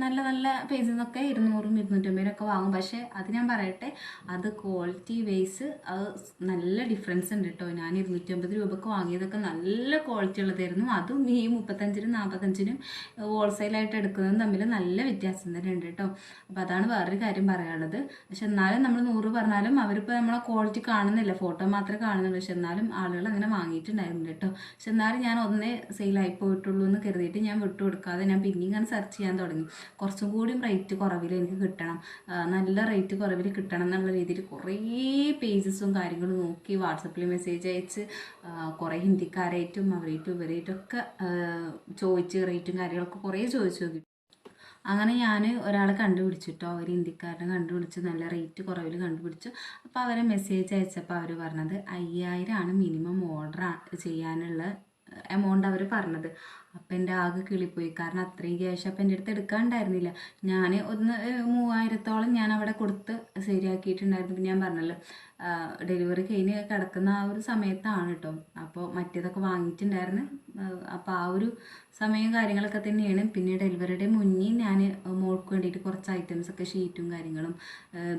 നല്ല നല്ല പേജിൽ നിന്നൊക്കെ 200-250 വാങ്ങും. പക്ഷേ അത് ഞാൻ പറയട്ടെ, അത് ക്വാളിറ്റി വൈസ് അത് നല്ല ഡിഫറൻസ് ഉണ്ട് കേട്ടോ. ഞാൻ 250 രൂപക്ക് വാങ്ങിയതൊക്കെ നല്ല ക്വാളിറ്റി ഉള്ളതായിരുന്നു. അതും ഈ 35-45 ഹോൾസെയിലായിട്ട് എടുക്കുന്നതും തമ്മിൽ നല്ല വ്യത്യാസം തന്നെ ഉണ്ട് കേട്ടോ. അപ്പോൾ അതാണ് വേറൊരു കാര്യം പറയാനുള്ളത്. പക്ഷെ എന്നാലും നമ്മൾ 100 പറഞ്ഞാലും അവരിപ്പോൾ നമ്മളെ ക്വാളിറ്റി കാണുന്നില്ല, ഫോട്ടോ മാത്രമേ കാണുന്നുള്ളൂ. പക്ഷെ എന്നാലും ആളുകൾ അങ്ങനെ വാങ്ങിയിട്ടുണ്ടായിരുന്നു കേട്ടോ. പക്ഷെ എന്നാലും ഞാൻ ഒന്നേ സെയിലായി പോയിട്ടുള്ളൂ എന്ന് കരുതിയിട്ട് ഞാൻ വിട്ടുകൊടുക്കാതെ ഞാൻ പിന്നെ ഇങ്ങനെ സെർച്ച് ചെയ്യാൻ തുടങ്ങി. കുറച്ചും കൂടിയും റേറ്റ് കുറവിൽ എനിക്ക് കിട്ടണം, നല്ല റേറ്റ് കുറവിൽ കിട്ടണം എന്നുള്ള രീതിയിൽ കുറേ പേജസും കാര്യങ്ങളും നോക്കി വാട്സപ്പിൽ മെസ്സേജ് അയച്ച് കുറേ ഹിന്ദിക്കാരായിട്ടും ഇവരായിട്ടൊക്കെ ചോദിച്ച് റേറ്റും കാര്യങ്ങളൊക്കെ കുറേ ചോദിച്ചു നോക്കി. അങ്ങനെ ഞാൻ ഒരാളെ കണ്ടുപിടിച്ചിട്ടോ, അവർ ഹിന്ദിക്കാരനെ കണ്ടുപിടിച്ച് നല്ല റേറ്റ് കുറവിൽ കണ്ടുപിടിച്ചു. അപ്പോൾ അവരെ മെസ്സേജ് അയച്ചപ്പോൾ അവർ പറഞ്ഞത് 5000 മിനിമം ഓർഡർ ചെയ്യാനുള്ള എമൗണ്ട് അവർ പറഞ്ഞത്. അപ്പം എൻ്റെ ആകെ കിളിപ്പോയി, കാരണം അത്രയും ക്യാഷ് അപ്പം എൻ്റെ അടുത്ത് എടുക്കാനുണ്ടായിരുന്നില്ല. ഞാൻ 3000-ഓളം ഞാൻ അവിടെ കൊടുത്ത് ശരിയാക്കിയിട്ടുണ്ടായിരുന്നു. പിന്നെ ഞാൻ പറഞ്ഞല്ലോ ഡെലിവറി കഴിഞ്ഞ് കിടക്കുന്ന ആ ഒരു സമയത്താണ് കേട്ടോ. അപ്പോൾ മറ്റേതൊക്കെ വാങ്ങിയിട്ടുണ്ടായിരുന്നു. അപ്പോൾ ആ ഒരു സമയം കാര്യങ്ങളൊക്കെ തന്നെയാണ്. പിന്നെ ഡെലിവറിയുടെ മുന്നേ ഞാൻ മോൾക്ക് വേണ്ടിയിട്ട് കുറച്ച് ഐറ്റംസൊക്കെ ഷീറ്റും കാര്യങ്ങളും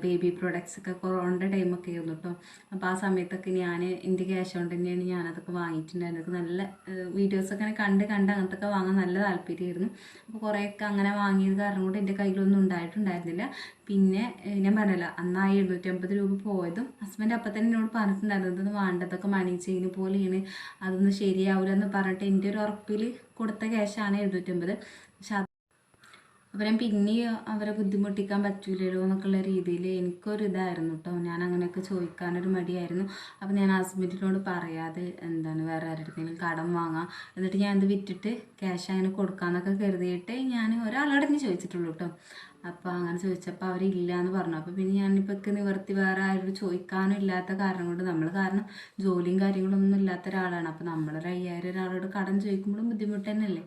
ബേബി പ്രൊഡക്ട്സ് ഒക്കെ കൊറോണയുടെ ടൈമൊക്കെ ആയിരുന്നു കേട്ടോ. അപ്പോൾ ആ സമയത്തൊക്കെ ഞാൻ എൻ്റെ ക്യാഷ് കൊണ്ട് തന്നെയാണ് ഞാനതൊക്കെ വാങ്ങിയിട്ടുണ്ടായിരുന്നത്. നല്ല വീഡിയോസൊക്കെ കണ്ട് പറഞ്ഞിട്ടൊക്കെ വാങ്ങാൻ നല്ല താല്പര്യമായിരുന്നു. അപ്പോൾ കുറേയൊക്കെ അങ്ങനെ വാങ്ങിയത് കാരണം കൊണ്ട് എൻ്റെ കയ്യിലൊന്നും ഉണ്ടായിട്ടുണ്ടായിരുന്നില്ല. പിന്നെ ഞാൻ പറഞ്ഞല്ലോ അന്ന് ആ 750 രൂപ പോയതും ഹസ്ബൻഡ് അപ്പം തന്നെ എന്നോട് പറഞ്ഞിട്ടുണ്ടായിരുന്നു ഇതൊന്നും വേണ്ടതൊക്കെ മണി ചെയിന് പോലെയാണ്, അതൊന്നും ശരിയാവില്ല എന്ന് പറഞ്ഞിട്ട് എൻ്റെ ഒരു ഉറപ്പിൽ കൊടുത്ത ക്യാഷാണ് 750. പക്ഷെ അപ്പോൾ ഞാൻ പിന്നെ അവരെ ബുദ്ധിമുട്ടിക്കാൻ പറ്റൂലല്ലോ എന്നൊക്കെയുള്ള രീതിയിൽ എനിക്കൊരു ഇതായിരുന്നു കേട്ടോ. ഞാൻ അങ്ങനെയൊക്കെ ചോദിക്കാനൊരു മടിയായിരുന്നു. അപ്പോൾ ഞാൻ ഹസ്ബൻഡിനോട് പറയാതെ വേറെ ആരുടെയെങ്കിലും കടം വാങ്ങാം, എന്നിട്ട് ഞാൻ ഇത് വിറ്റിട്ട് ക്യാഷ് അങ്ങനെ കൊടുക്കാമെന്നൊക്കെ കരുതിയിട്ട് ഞാൻ ഒരാളോട് തന്നെ ചോദിച്ചിട്ടുള്ളൂ കേട്ടോ. അപ്പോൾ അങ്ങനെ ചോദിച്ചപ്പോൾ അവരില്ല എന്ന് പറഞ്ഞു. അപ്പോൾ പിന്നെ ഞാനിപ്പോൾ നിവർത്തി വേറെ ആരോട് ചോദിക്കാനും ഇല്ലാത്ത കാരണം കൊണ്ട്, നമ്മൾ കാരണം ജോലിയും കാര്യങ്ങളൊന്നും ഇല്ലാത്ത ഒരാളാണ്. അപ്പോൾ നമ്മളൊരു 5000 ഒരാളോട് കടം ചോദിക്കുമ്പോഴും ബുദ്ധിമുട്ട് തന്നെയല്ലേ.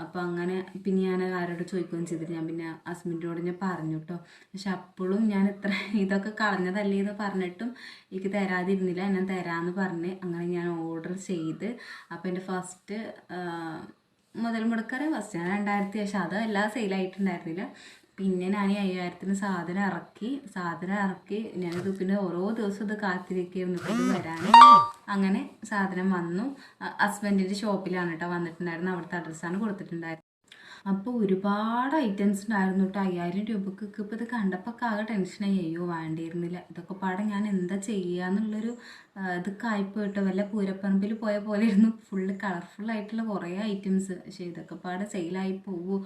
അപ്പോൾ അങ്ങനെ പിന്നെ ഞാൻ ആരോട് ചോദിക്കുകയും ചെയ്തിട്ട് ഞാൻ പിന്നെ ഹസ്ബൻഡിനോട് ഞാൻ പറഞ്ഞു കേട്ടോ. പക്ഷെ അപ്പോഴും ഞാൻ ഇതൊക്കെ കളഞ്ഞതല്ലേ എന്ന് പറഞ്ഞിട്ടും എനിക്ക് തരാതിരുന്നില്ല. ഞാൻ തരാമെന്ന് പറഞ്ഞ് അങ്ങനെ ഞാൻ ഓർഡർ ചെയ്ത്. അപ്പോൾ എൻ്റെ ഫസ്റ്റ് മുതൽ മുടക്കാറ് ഫസ്റ്റ് ഞാൻ 2000, പക്ഷെ അത് എല്ലാം സെയിലായിട്ടുണ്ടായിരുന്നില്ല. പിന്നെ ഞാൻ ഈ 5000-ന് സാധനം ഇറക്കി ഞാനിത് പിന്നെ ഓരോ ദിവസവും ഇത് കാത്തിരിക്കുന്നു ഇത് വരാൻ. അങ്ങനെ സാധനം വന്നു. ഹസ്ബൻഡിൻ്റെ ഷോപ്പിലാണ് കേട്ടോ വന്നിട്ടുണ്ടായിരുന്നു, അവിടുത്തെ അഡ്രസ്സാണ് കൊടുത്തിട്ടുണ്ടായിരുന്നത്. അപ്പോൾ ഒരുപാട് ഐറ്റംസ് ഉണ്ടായിരുന്നു കേട്ടോ. 5000 രൂപക്ക് ഇപ്പോൾ ഇത് കണ്ടപ്പോൾ ആകെ ടെൻഷനായി, അയ്യോ വേണ്ടിയിരുന്നില്ല, ഇതൊക്കെ പാടെ ഞാൻ എന്താ ചെയ്യുക എന്നുള്ളൊരു ഇതൊക്കെ ആയിപ്പോയി കേട്ടോ. വല്ല പൂരപ്പറമ്പിൽ പോയ പോലെ ഇരുന്നു, ഫുള്ള് കളർഫുള്ളായിട്ടുള്ള കുറേ ഐറ്റംസ്. പക്ഷേ ഇതൊക്കെ പാടെ സെയിലായി പോവോ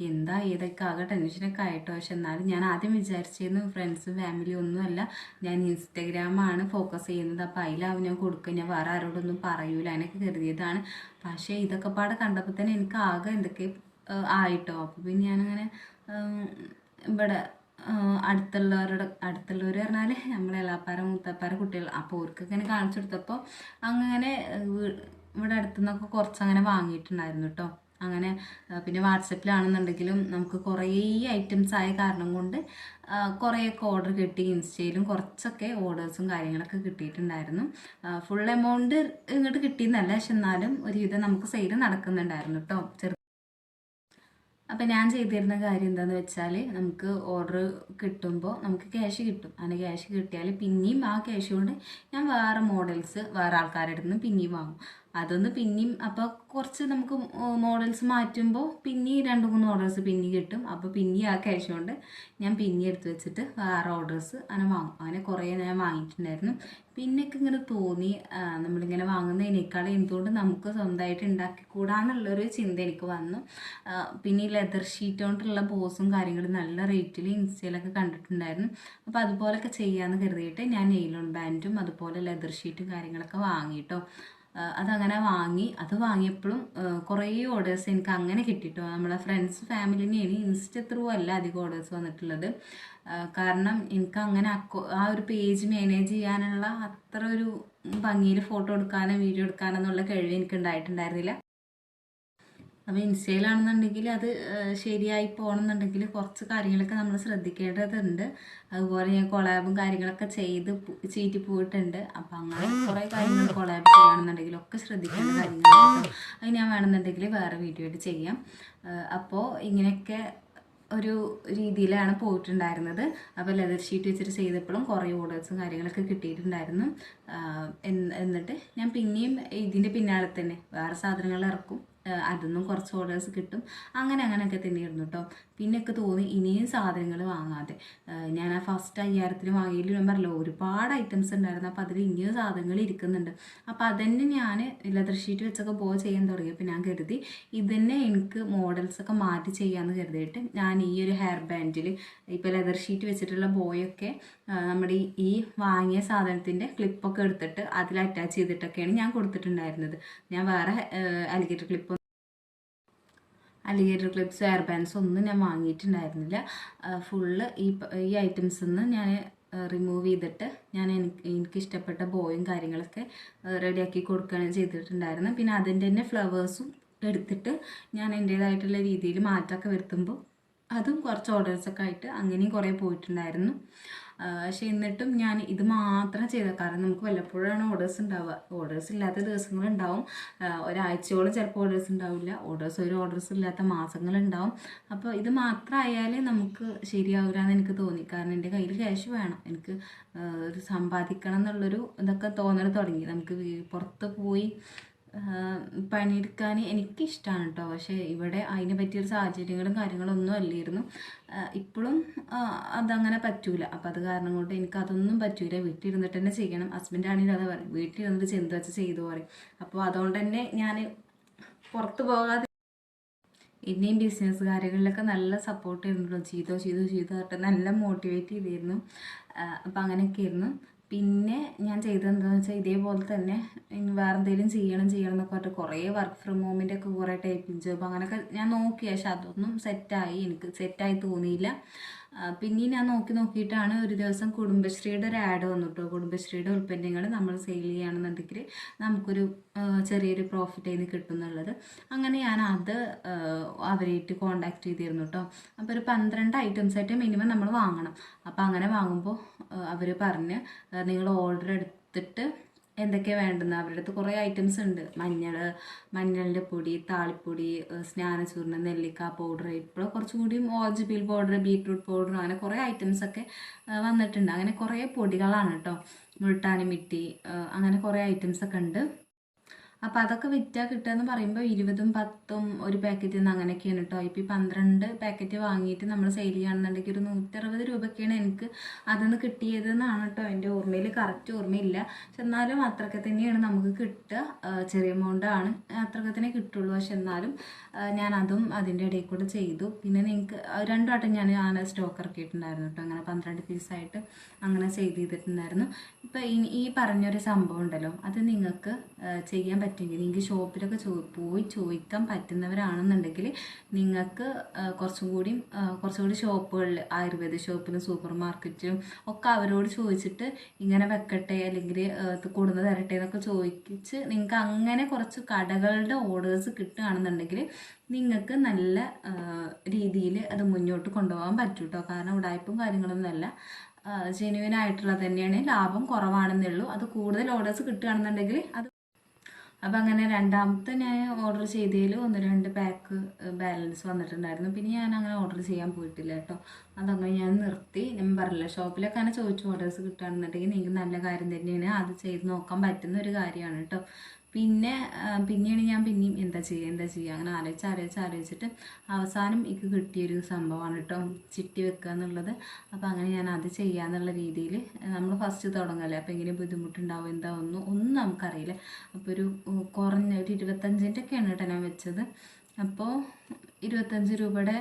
എന്താ ഏതൊക്കെ ആകെ ടെൻഷനൊക്കെ ആയിട്ടോ. പക്ഷെ എന്നാലും ഞാൻ ആദ്യം വിചാരിച്ചിരുന്നു ഫ്രണ്ട്സും ഫാമിലിയും ഒന്നുമല്ല, ഞാൻ ഇൻസ്റ്റഗ്രാമാണ് ഫോക്കസ് ചെയ്യുന്നത്, അപ്പോൾ അതിലാവും ഞാൻ കൊടുക്കുക, ഞാൻ വേറെ ആരോടൊന്നും പറയൂല അതിനൊക്കെ കരുതിയതാണ്. പക്ഷേ ഇതൊക്കെ പാടെ കണ്ടപ്പോൾ തന്നെ എനിക്ക് ആകെ എന്തൊക്കെ ആയിട്ടോ. അപ്പോൾ പിന്നെ ഞാനങ്ങനെ ഇവിടെ അടുത്തുള്ളവർ പറഞ്ഞാൽ നമ്മളെ എളാപ്പാര മൂത്തപ്പാര കുട്ടികൾ, അപ്പോൾ അവർക്കൊക്കെ ഇങ്ങനെ കാണിച്ചു കൊടുത്തപ്പോൾ അങ്ങനെ ഇവിടെ അടുത്തുനിന്നൊക്കെ കുറച്ചങ്ങനെ വാങ്ങിയിട്ടുണ്ടായിരുന്നു കേട്ടോ. അങ്ങനെ പിന്നെ വാട്സപ്പിലാണെന്നുണ്ടെങ്കിലും നമുക്ക് കുറേ ഐറ്റംസ് ആയ കാരണം കൊണ്ട് കുറേയൊക്കെ ഓർഡർ കിട്ടി. ഇൻസ്റ്റയിലും കുറച്ചൊക്കെ ഓർഡേഴ്സും കാര്യങ്ങളൊക്കെ കിട്ടിയിട്ടുണ്ടായിരുന്നു. ഫുൾ എമൗണ്ട് ഇങ്ങോട്ട് കിട്ടിയെന്നല്ല, പക്ഷെ എന്നാലും ഒരുവിധം നമുക്ക് സെയിൽ നടക്കുന്നുണ്ടായിരുന്നു കേട്ടോ. അപ്പം ഞാൻ ചെയ്തിരുന്ന കാര്യം എന്താണെന്ന് വെച്ചാൽ, നമുക്ക് ഓർഡർ കിട്ടുമ്പോൾ നമുക്ക് ക്യാഷ് കിട്ടും. അങ്ങനെ ക്യാഷ് കിട്ടിയാൽ പിന്നെയും ആ ക്യാഷ് കൊണ്ട് ഞാൻ വേറെ മോഡൽസ് വേറെ ആൾക്കാരുടെ അടുത്ത് നിന്ന് പിന്നെയും വാങ്ങും. അതൊന്ന് പിന്നെയും അപ്പോൾ കുറച്ച് നമുക്ക് മോഡൽസ് മാറ്റുമ്പോൾ പിന്നെയും 2-3 ഓർഡേഴ്സ് പിന്നെയും കിട്ടും. അപ്പോൾ പിന്നെയും ആ ക്യാഷ് കൊണ്ട് ഞാൻ പിന്നെയും എടുത്ത് വെച്ചിട്ട് വേറെ ഓർഡേഴ്സ് അങ്ങനെ വാങ്ങും. അങ്ങനെ കുറേ ഞാൻ വാങ്ങിയിട്ടുണ്ടായിരുന്നു. പിന്നെയൊക്കെ ഇങ്ങനെ തോന്നി നമ്മളിങ്ങനെ വാങ്ങുന്നതിനേക്കാൾ എന്തുകൊണ്ട് നമുക്ക് സ്വന്തമായിട്ട് ഉണ്ടാക്കിക്കൂടാന്നുള്ളൊരു ചിന്ത എനിക്ക് വന്നു. പിന്നെ ഈ ലെതർ ഷീറ്റ് കൊണ്ടുള്ള ബോസും കാര്യങ്ങളും നല്ല റേറ്റിൽ ഇൻസ്റ്റയിലൊക്കെ കണ്ടിട്ടുണ്ടായിരുന്നു. അപ്പോൾ അതുപോലൊക്കെ ചെയ്യാമെന്ന് കരുതിയിട്ട് ഞാൻ നെയിലോൺ ബാൻഡും അതുപോലെ ലെതർ ഷീറ്റും കാര്യങ്ങളൊക്കെ വാങ്ങിയിട്ടോ. അതങ്ങനെ അത് വാങ്ങിയപ്പോഴും കുറേ ഓർഡേഴ്സ് എനിക്ക് അങ്ങനെ കിട്ടിയിട്ടോ. നമ്മളെ ഫ്രണ്ട്സ് ഫാമിലിനെയാണ് ഇൻസ്റ്റ ത്രൂ അല്ല അധികം ഓർഡേഴ്സ് വന്നിട്ടുള്ളത്. കാരണം എനിക്ക് അങ്ങനെ ആ ഒരു പേജ് മാനേജ് ചെയ്യാനുള്ള അത്ര ഒരു ഭംഗിയിൽ ഫോട്ടോ എടുക്കാനോ വീഡിയോ എടുക്കാനോ എന്നുള്ള കഴിവ് എനിക്ക് ഉണ്ടായിട്ടുണ്ടായിരുന്നില്ല. അപ്പോൾ ഇൻസ്റ്റയിലാണെന്നുണ്ടെങ്കിൽ അത് ശരിയായി പോകണമെന്നുണ്ടെങ്കിൽ കുറച്ച് കാര്യങ്ങളൊക്കെ നമ്മൾ ശ്രദ്ധിക്കേണ്ടതുണ്ട്. അതുപോലെ ഞാൻ കൊളാബും കാര്യങ്ങളൊക്കെ ചെയ്ത് ചീറ്റി പോയിട്ടുണ്ട്. അപ്പോൾ അങ്ങനെ കുറേ കാര്യങ്ങൾ കൊളാബ് ചെയ്യുകയാണെന്നുണ്ടെങ്കിൽ ഒക്കെ ശ്രദ്ധിക്കേണ്ട കാര്യങ്ങളാണ്. അത് ഞാൻ വേണമെന്നുണ്ടെങ്കിൽ വേറെ വീഡിയോയിൽ ചെയ്യാം. അപ്പോൾ ഇങ്ങനെയൊക്കെ ഒരു രീതിയിലാണ് പോയിട്ടുണ്ടായിരുന്നത്. അപ്പോൾ ലെതർ ഷീറ്റ് വെച്ചിട്ട് ചെയ്തപ്പോഴും കുറേ ഓർഡേഴ്സും കാര്യങ്ങളൊക്കെ കിട്ടിയിട്ടുണ്ടായിരുന്നു. എന്നിട്ട് ഞാൻ പിന്നെയും ഇതിൻ്റെ പിന്നാലെ തന്നെ വേറെ സാധനങ്ങൾ ഇറക്കും, അതൊന്നും കുറച്ച് ഓർഡേഴ്സ് കിട്ടും. അങ്ങനെയൊക്കെ തന്നെയായിരുന്നു കേട്ടോ. പിന്നെയൊക്കെ തോന്നി ഇനിയും സാധനങ്ങൾ വാങ്ങാതെ. ഞാൻ ആ ഫസ്റ്റ് 5000-ന് വാങ്ങിയതിൽ ഞാൻ പറഞ്ഞല്ലോ ഒരുപാട് ഐറ്റംസ് ഉണ്ടായിരുന്നു. അപ്പോൾ അതിൽ ഇനിയും സാധനങ്ങൾ ഇരിക്കുന്നുണ്ട്. അപ്പോൾ അതന്നെ ഞാൻ ലെതർ ഷീറ്റ് വെച്ചൊക്കെ ചെയ്യാൻ തുടങ്ങിയപ്പോൾ ഞാൻ കരുതി ഇതന്നെ എനിക്ക് മോഡൽസൊക്കെ മാറ്റി ചെയ്യാമെന്ന് കരുതിയിട്ട് ഞാൻ ഈ ഒരു ഹെയർ ബാൻഡിൽ ഇപ്പോൾ ലെതർ ഷീറ്റ് വെച്ചിട്ടുള്ള ബോയൊക്കെ നമ്മുടെ ഈ വാങ്ങിയ സാധനത്തിൻ്റെ ക്ലിപ്പൊക്കെ എടുത്തിട്ട് അതിൽ അറ്റാച്ച് ചെയ്തിട്ടൊക്കെയാണ് ഞാൻ കൊടുത്തിട്ടുണ്ടായിരുന്നത്. ഞാൻ വേറെ അലിഗേറ്റർ ക്ലിപ്സ് ഹെയർ ബാൻഡ്സ് ഒന്നും ഞാൻ വാങ്ങിയിട്ടുണ്ടായിരുന്നില്ല. ഫുള്ള് ഈ ഐറ്റംസിൽ നിന്ന് ഞാൻ റിമൂവ് ചെയ്തിട്ട് ഞാൻ എനിക്കിഷ്ടപ്പെട്ട ബോയും കാര്യങ്ങളൊക്കെ റെഡിയാക്കി കൊടുക്കുകയാണ് ചെയ്തിട്ടുണ്ടായിരുന്നത്. പിന്നെ അതിൻ്റെ തന്നെ ഫ്ലവേഴ്സും എടുത്തിട്ട് ഞാൻ എൻ്റേതായിട്ടുള്ള രീതിയിൽ മാറ്റമൊക്കെ വരുത്തുമ്പോൾ അതും കുറച്ച് ഓർഡേഴ്സൊക്കെ ആയിട്ട് അങ്ങനെയും കുറേ പോയിട്ടുണ്ടായിരുന്നു. പക്ഷെ എന്നിട്ടും ഞാൻ ഇത് മാത്രം ചെയ്ത കാരണം നമുക്ക് വല്ലപ്പോഴാണ് ഓർഡേഴ്സ് ഉണ്ടാവുക. ഓർഡേഴ്സ് ഇല്ലാത്ത ദിവസങ്ങളുണ്ടാവും, ഒരാഴ്ചയോളം ചിലപ്പോൾ ഓർഡേഴ്സ് ഉണ്ടാവില്ല, ഒരു ഓർഡേഴ്സ് ഇല്ലാത്ത മാസങ്ങളുണ്ടാവും. അപ്പോൾ ഇത് മാത്രമായാൽ നമുക്ക് ശരിയാവില്ല എന്ന് എനിക്ക് തോന്നി. കാരണം എൻ്റെ കയ്യിൽ ക്യാഷ് വേണം, എനിക്ക് ഒരു സമ്പാദിക്കണം എന്നുള്ളൊരു ഇതൊക്കെ തോന്നൽ തുടങ്ങി. നമുക്ക് പുറത്ത് പോയി പണിയെടുക്കാൻ എനിക്കിഷ്ടമാണ് കേട്ടോ. പക്ഷേ ഇവിടെ അതിന് പറ്റിയൊരു സാഹചര്യങ്ങളും കാര്യങ്ങളും ഒന്നും അല്ലായിരുന്നു. ഇപ്പോഴും അതങ്ങനെ പറ്റൂല. അപ്പം അത് കാരണം കൊണ്ട് എനിക്കതൊന്നും പറ്റൂല. വീട്ടിലിരുന്നിട്ട് തന്നെ ചെയ്യണം. ഹസ്ബൻഡാണെങ്കിലും അത് പറയും, വീട്ടിലിരുന്നിട്ട് ചെന്ത് വെച്ച് ചെയ്തു പറയും. അപ്പോൾ അതുകൊണ്ട് തന്നെ ഞാൻ പുറത്ത് പോകാതെ ഇനിയും ബിസിനസ് കാര്യങ്ങളിലൊക്കെ നല്ല സപ്പോർട്ട് ചെയ്തിട്ടുണ്ടോ, ചെയ്തോ പറഞ്ഞിട്ട് നല്ല മോട്ടിവേറ്റ് ചെയ്തിരുന്നു. അപ്പം അങ്ങനെയൊക്കെയായിരുന്നു. പിന്നെ ഞാൻ ചെയ്തതെന്താണെന്ന് വെച്ചാൽ ഇതേപോലെ തന്നെ വേറെ എന്തെങ്കിലും ചെയ്യണം എന്നൊക്കെ പറഞ്ഞിട്ട് കുറേ വർക്ക് ഫ്രം ഹോമിൻ്റെ ഒക്കെ കുറേ ടൈപ്പിംഗ് ജോബ് അങ്ങനെയൊക്കെ ഞാൻ നോക്കി. പക്ഷെ അതൊന്നും എനിക്ക് സെറ്റായി തോന്നിയില്ല. പിന്നെ ഞാൻ നോക്കിയിട്ടാണ് ഒരു ദിവസം കുടുംബശ്രീയുടെ ഒരു ആഡ് വന്നിട്ടോ. കുടുംബശ്രീയുടെ ഉൽപ്പന്നങ്ങൾ നമ്മൾ സെയിൽ ചെയ്യുകയാണെന്നുണ്ടെങ്കിൽ നമുക്കൊരു ചെറിയൊരു പ്രോഫിറ്റ് അതിന് കിട്ടും എന്നുള്ളത്. അങ്ങനെ ഞാൻ അത് അവരായിട്ട് കോണ്ടാക്ട് ചെയ്തിരുന്നു കേട്ടോ. അപ്പോൾ ഒരു 12 items ആയിട്ട് മിനിമം നമ്മൾ വാങ്ങണം. അപ്പോൾ അങ്ങനെ വാങ്ങുമ്പോൾ അവർ പറഞ്ഞ് നിങ്ങൾ ഓർഡർ എടുത്തിട്ട് എന്തൊക്കെയാണ് വേണ്ടുന്നത്. അവരുടെ അടുത്ത് കുറേ ഐറ്റംസ് ഉണ്ട്. മഞ്ഞളിൻ്റെ പൊടി, താളിപ്പൊടി, സ്നാനചൂർണ്ണം, നെല്ലിക്ക പൗഡർ, ഇപ്പോൾ കുറച്ചും കൂടി orange peel powder, beetroot powder, അങ്ങനെ കുറേ ഐറ്റംസൊക്കെ വന്നിട്ടുണ്ട്. അങ്ങനെ കുറേ പൊടികളാണ് കേട്ടോ. മുൾട്ടാനി മിട്ടി, അങ്ങനെ കുറേ ഐറ്റംസൊക്കെ ഉണ്ട്. അപ്പോൾ അതൊക്കെ വിറ്റാൽ കിട്ടുകയെന്ന് പറയുമ്പോൾ 20ഉം 10ഉം ഒരു പാക്കറ്റിൽ നിന്ന് അങ്ങനെയൊക്കെയാണ് കേട്ടോ. ഇപ്പോൾ 12 പാക്കറ്റ് വാങ്ങിയിട്ട് നമ്മൾ സെയിൽ ചെയ്യുകയാണെന്നുണ്ടെങ്കിൽ ഒരു 160 രൂപയ്ക്കാണ് എനിക്ക് അതിന്ന് കിട്ടിയതെന്നാണ് കേട്ടോ എൻ്റെ ഓർമ്മയിൽ. കറക്റ്റ് ഓർമ്മയില്ല. പക്ഷെ എന്നാലും അത്രയ്ക്ക് തന്നെയാണ് നമുക്ക് കിട്ടുക. ചെറിയ എമൗണ്ടാണ്, അത്രയ്ക്ക് തന്നെ കിട്ടുള്ളൂ. പക്ഷെ എന്നാലും ഞാൻ അതും അതിൻ്റെ ഇടയിൽ കൂടെ ചെയ്തു. പിന്നെ നിങ്ങൾക്ക് 2 വട്ടം ഞാൻ സ്റ്റോക്ക് ഇറക്കിയിട്ടുണ്ടായിരുന്നു കേട്ടോ. അങ്ങനെ 12 പീസായിട്ട് അങ്ങനെ ചെയ്തിട്ടുണ്ടായിരുന്നു. ഇപ്പം ഈ പറഞ്ഞൊരു സംഭവം ഉണ്ടല്ലോ, അത് നിങ്ങൾക്ക് ചെയ്യാൻ പറ്റുമെങ്കിൽ നിങ്ങൾക്ക് ഷോപ്പിലൊക്കെ പോയി ചോദിക്കാൻ പറ്റുന്നവരാണെന്നുണ്ടെങ്കിൽ നിങ്ങൾക്ക് കുറച്ചുകൂടി ഷോപ്പുകളിൽ, ആയുർവേദ ഷോപ്പിലും സൂപ്പർ മാർക്കറ്റിലും ഒക്കെ അവരോട് ചോദിച്ചിട്ട് ഇങ്ങനെ വെക്കട്ടെ അല്ലെങ്കിൽ കൊടുന്ന് തരട്ടെ എന്നൊക്കെ ചോദിച്ച് നിങ്ങൾക്ക് അങ്ങനെ കുറച്ച് കടകളുടെ ഓർഡേഴ്സ് കിട്ടുകയാണെന്നുണ്ടെങ്കിൽ നിങ്ങൾക്ക് നല്ല രീതിയിൽ അത് മുന്നോട്ട് കൊണ്ടുപോകാൻ പറ്റും കേട്ടോ. കാരണം ഉടായ്പും കാര്യങ്ങളൊന്നുമല്ല, ജെന്യുവൻ ആയിട്ടുള്ളത് തന്നെയാണ്. ലാഭം കുറവാണെന്നേ ഉള്ളൂ. അത് കൂടുതൽ ഓർഡേഴ്സ് കിട്ടുകയാണെന്നുണ്ടെങ്കിൽ അത്. അപ്പം അങ്ങനെ രണ്ടാമത്തെ ഞാൻ ഓർഡർ ചെയ്തതിൽ 1-2 പാക്ക് ബാലൻസ് വന്നിട്ടുണ്ടായിരുന്നു. പിന്നെ ഞാൻ അങ്ങനെ ഓർഡർ ചെയ്യാൻ പോയിട്ടില്ല കേട്ടോ. അതങ്ങനെ ഞാൻ നിർത്തി. ഞാൻ പറഞ്ഞില്ല, ഷോപ്പിലൊക്കെ അങ്ങനെ ചോദിച്ചു ഓർഡേഴ്സ് കിട്ടുകയാണെന്നുണ്ടെങ്കിൽ നിങ്ങൾക്ക് നല്ല കാര്യം തന്നെയാണ്. അത് ചെയ്ത് നോക്കാൻ പറ്റുന്ന ഒരു കാര്യമാണ് കേട്ടോ. പിന്നെയാണ് ഞാൻ പിന്നെയും എന്താ ചെയ്യുക അങ്ങനെ ആലോചിച്ചിട്ട് അവസാനം എനിക്ക് കിട്ടിയൊരു സംഭവമാണ് കേട്ടോ, ചിട്ടി വെക്കുക എന്നുള്ളത്. അപ്പോൾ അങ്ങനെ ഞാൻ അത് ചെയ്യാന്നുള്ള രീതിയിൽ നമ്മൾ ഫസ്റ്റ് തുടങ്ങല്ലേ. അപ്പോൾ എങ്ങനെ ബുദ്ധിമുട്ടുണ്ടാവും ഒന്നും നമുക്കറിയില്ല. അപ്പോൾ ഒരു കുറഞ്ഞ ഒരു 25-ൻ്റെ ഒക്കെയാണ് കേട്ടോ ഞാൻ വെച്ചത്. അപ്പോൾ 25 രൂപയുടെ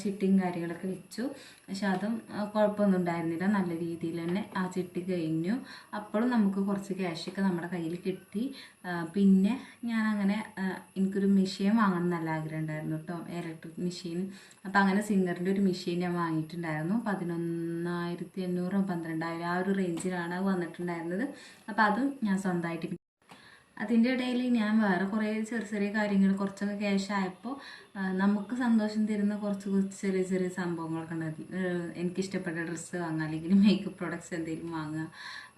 ചിട്ടിയും കാര്യങ്ങളൊക്കെ വെച്ചു. പക്ഷെ അതും കുഴപ്പമൊന്നും ഉണ്ടായിരുന്നില്ല. നല്ല രീതിയിൽ തന്നെ ആ ചിട്ടി കഴിഞ്ഞു. അപ്പോഴും നമുക്ക് കുറച്ച് ക്യാഷൊക്കെ നമ്മുടെ കയ്യിൽ കിട്ടി. പിന്നെ ഞാനങ്ങനെ എനിക്കൊരു മെഷീൻ വാങ്ങണം നല്ല ആഗ്രഹം ഉണ്ടായിരുന്നു കേട്ടോ, ഇലക്ട്രിക് മെഷീൻ. അപ്പോൾ അങ്ങനെ സിംഗറിൻ്റെ ഒരു മെഷീൻ ഞാൻ വാങ്ങിയിട്ടുണ്ടായിരുന്നു. 11,800 12,000 ആ ഒരു റേഞ്ചിലാണ് വന്നിട്ടുണ്ടായിരുന്നത്. അപ്പോൾ അതും ഞാൻ സ്വന്തമായിട്ട്. അതിൻ്റെ ഇടയിൽ ഞാൻ വേറെ കുറേ ചെറിയ കാര്യങ്ങൾ കുറച്ചൊക്കെ ക്യാഷ് ആയപ്പോൾ നമുക്ക് സന്തോഷം തരുന്ന കുറച്ച് ചെറിയ സംഭവങ്ങളൊക്കെ ഉണ്ടായിരുന്നു. എനിക്കിഷ്ടപ്പെട്ട ഡ്രസ്സ് വാങ്ങുക, അല്ലെങ്കിൽ മേക്കപ്പ് പ്രോഡക്റ്റ്സ് എന്തെങ്കിലും വാങ്ങുക,